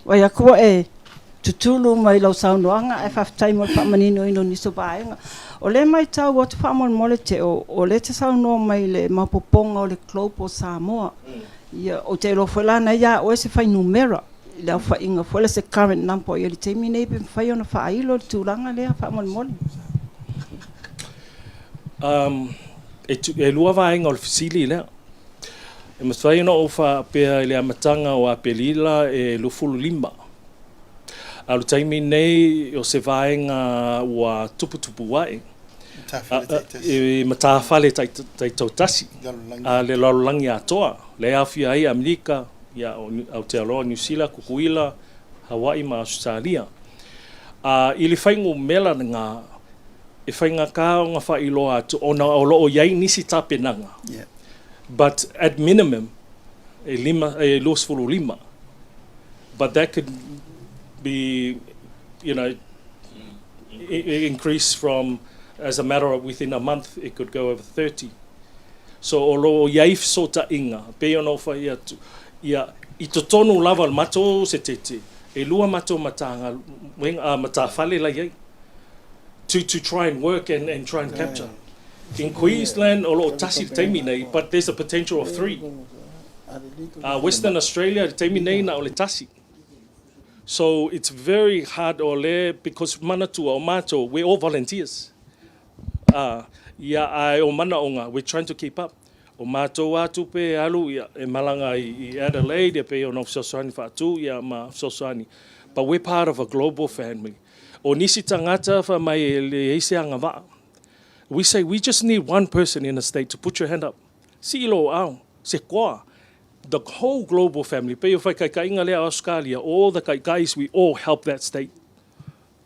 Wai a kua e tutulu mai lau sau noanga e whaftai mo le whamanino ino niso baenga. O le mai tau o te whamon mole te o le te sau noa mai le mapoponga o le global Samoa. Ia o te lo whelana ia o ese whai numera. le fa inga fole se current number ia le taimi nei pe fai ona fa ilo le tūlanga lea fa mole. E lua vaenga o le fisili lea. E maswai no o fa pea le amatanga o apelila e lufulu lima. Alu taimi nei o se vaenga ua tupu wae. E matawhale tai tautasi. Le lalolangi atoa. Le awhia ai Amerika, ia Aotearoa, New Zealand, Kukuila, Hawaii ma Australia. I le whaingo mela ngā e whainga ka o ngā whailoa atu o na o loo iai nisi tapenanga. But at minimum, e losfulu lima. But that could be, increase from, as a matter of within a month, it could go over 30. So o loo iai sota inga, pe ono whai atu, ia I to tonu lava mato se tete, e lua mato matanga, matawhale la iai, to try and work and try and capture. In Queensland, o loo tasi taimi nei, but there's a potential of 3. Western Australia, taimi nei na o le tasi. So it's very hard ole because manatua o mato, we're all volunteers. Ai o mana onga, we're trying to keep up. O mato atu pe alu ia e malanga I Adelaide pe o Sosani fatu ia ma Sosani. But we're part of a global family. O nisi tangata fa mai le ese anga va. We say we just need one person in the state to put your hand up. Silo au se kwa. The whole global family, pe o whai kai inga lea Australia, all the guys, we all help that state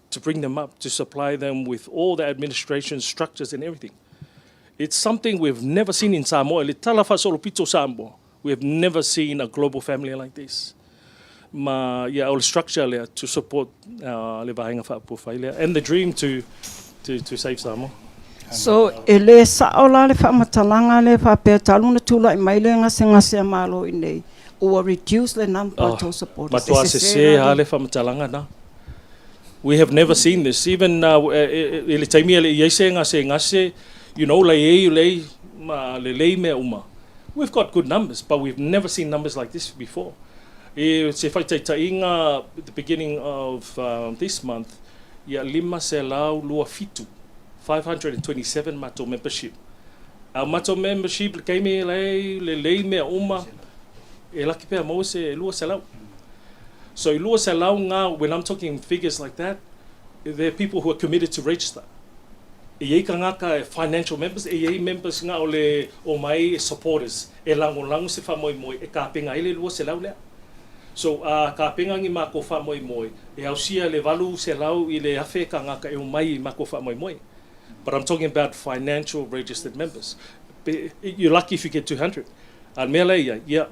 to bring them up, to supply them with all the administration structures and everything. It's something we've never seen in Samoa. Le talafa solo pito Samoa. We've never seen a global family like this. Ma ia o le structure lea to support le vahenga whapufai lea and the dream to save Samoa. So ele saola le whamatalanga le whapea taluna tula I mai le ngase malo I nei. Or reduce the number to support. Matua se ha le whamatalanga na. We have never seen this. Even ele taimi ele iese ngase, le me uma. We've got good numbers, but we've never seen numbers like this before. Se whai tainga at the beginning of this month, ia lima se lau lua fitu. 527 mato membership. Our mato membership came le me uma e laki pea mo se lua se lau. So lua se lau nga, when I'm talking figures like that, there are people who are committed to register. E ka ngaka financial members, e members nga o mai supporters. E lango se whamoimoi, e ka penga ele lua se lau lea. So ka penga ngi mako whamoimoi, e au sia le valu se lau I le awhe ka ngaka e o mai mako whamoimoi. But I'm talking about financial registered members. You're lucky if you get 200. Yeah,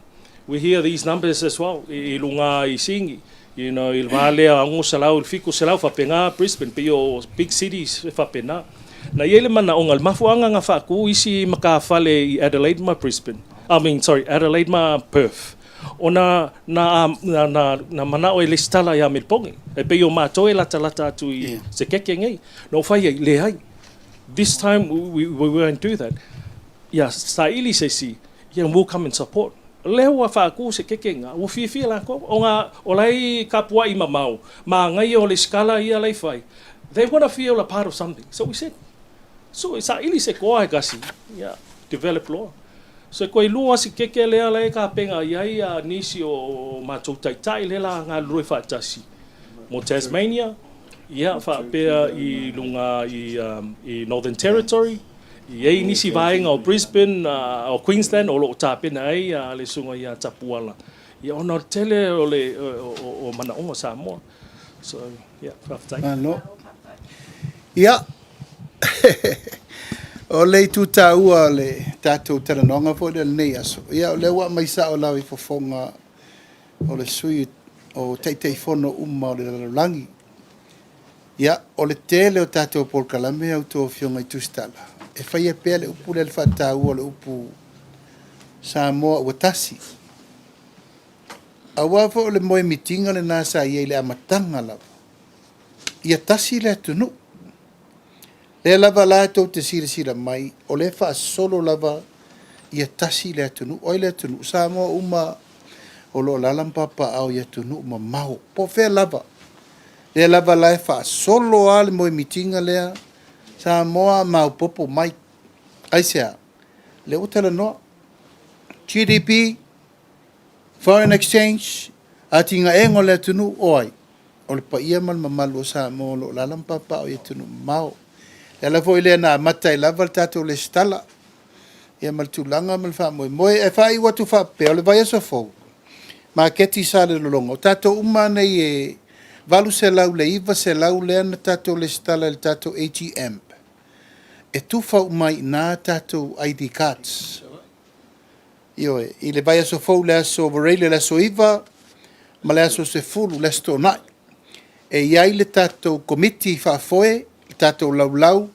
we hear these numbers as well. I lunga I singi, il vale ango salau, il fiku salau whapenga Brisbane, pe o big cities whapena. Na yele mana ongal mafuanga nga whaku isi makawhale I Adelaide ma Brisbane. Adelaide ma Perth. Ona na mana o listala ya milpongi. E pe o mato lata atu I se keke ngai. No whai le hai. This time we won't do that. Yeah, saili se si, we'll come and support. Leo wa whaku se kekenga, o whiwhia la ko, o lai kapua I mamau, ma ngai o le skala I alai whai. They want to feel a part of something. So we said, saili se koa e kasi, develop law. So koe lua si keke lea lai ka penga iai a nisi o mātou taitai le la ngā lue whaatasi. Mo Tasmania, whaapea I lunga I Northern Territory, I nisi vaenga o Brisbane, o Queensland, o loo tāpena ai, le sunga I Tapuala. Ona tele o le o Manaonga Samoa. So, whaatai. Ano. O le tuta ua le tātou taranonga fo le nei aso. O le wa mai sa o lau I fofonga o le sui o teitei fono uma o le lalolangi. O le tele o tātou polkalame au tō fionga I tustala. E whai e pēle upu le whata ua le upu Samoa ua tasi. A wafo o le moe mitinga le nasa I le amatanga lava. Ia tasi le tunu. Le lava la tō te sira mai, o le wha solo lava ia tasi le tunu. Oi le tunu. Samoa uma o lo lalam papa au ia tunu ma mau po fe lava le lava lai fa solo al mo mitinga le sa moa mau popo mai ai sia le utala no GDP foreign exchange atinga engo le tunu oi o le pa ia mal mamalu sa mo lo lalam papa au ia tunu mau le foi le na matai lava tato le stala ia mal tulanga mal fa mo e fa i watu fa pe o le vai so fo ma keti sale lolongo tato uma nei e valu se lau le iva se lau le ana tato le stala le tato ATM e tufa umai na tato ID cards io i le vai so fo le aso vorele le aso iva ma le aso se fulu le sto nai e iai le tato committee fa foe tato lau lau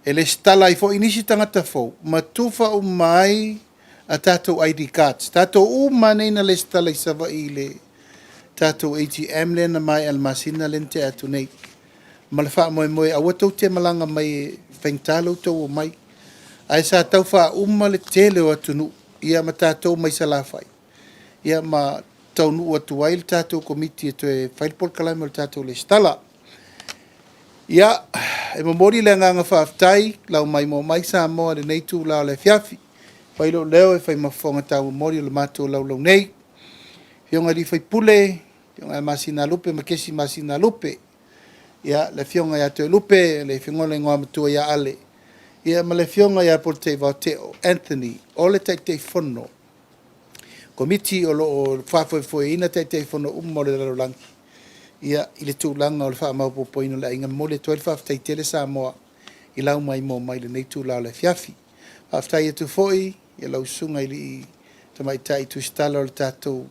e le stala i fo inisi tangata fo ma tufa umai a tatou ID cards. Tatou umane na le stala i sava i le tatou ATM le na mai almasina le te atu nei. Ma le wha moe awa tau te malanga mai whaingtalo tau o mai. Ai sa tau wha uma le tele o atu nu. Ia ma tatou mai salawhai. Ia ma tau nu atu ai le tatou komiti e toe whailpol kalai mo le tatou le stala. Ia, e mamori le nganga whaaftai, lau mai mo mai sa moa le neitu lau le fiafi. Whailo leo e whai mafonga tau mori le mato lau lau nei. Fionga li whai pule, fionga e masina lupe, makesi masina lupe. Ia, le fionga ia te lupe, le fionga le ngoa matua ia ale. Ia, ma le fionga ia por te Vauteo, Anthony, o le te fono. Komiti o lo whaafoe ina te fono mo le larolangi. Ia, i le tūlanga o le wha maupo poino le inga mo le toel whaaftai tele sa moa. I lau mai mo mai le nei tūlau le fiafi. Whaaftai e tu foi, ia lau sunga i li tamai tai tu stala o le tātou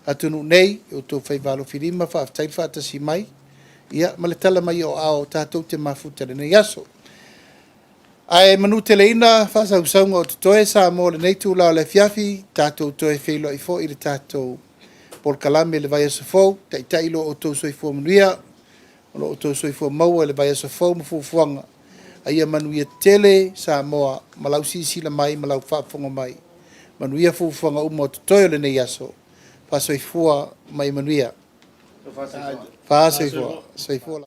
atunu nei, o tō whai valo whirima, whaaftai whaatasi mai. Ia, ma le tala mai o ao tātou te mafuta le nei aso. Ai manu te leina, whaasau saunga o te toe sa mo le nei tūlau le fiafi, tātou toe whilo i fo i le tātou por kalame le vai aso fou, tai lo o tō soifua manuia, o lo o tō soifua maua le vai aso fou mafufuanga. Aia manuia tele sa moa malau sisila mai, malau whaafonga mai. Manuia fufuanga o toyo le nei aso. Wha soifua mai manuia. Wha soifua.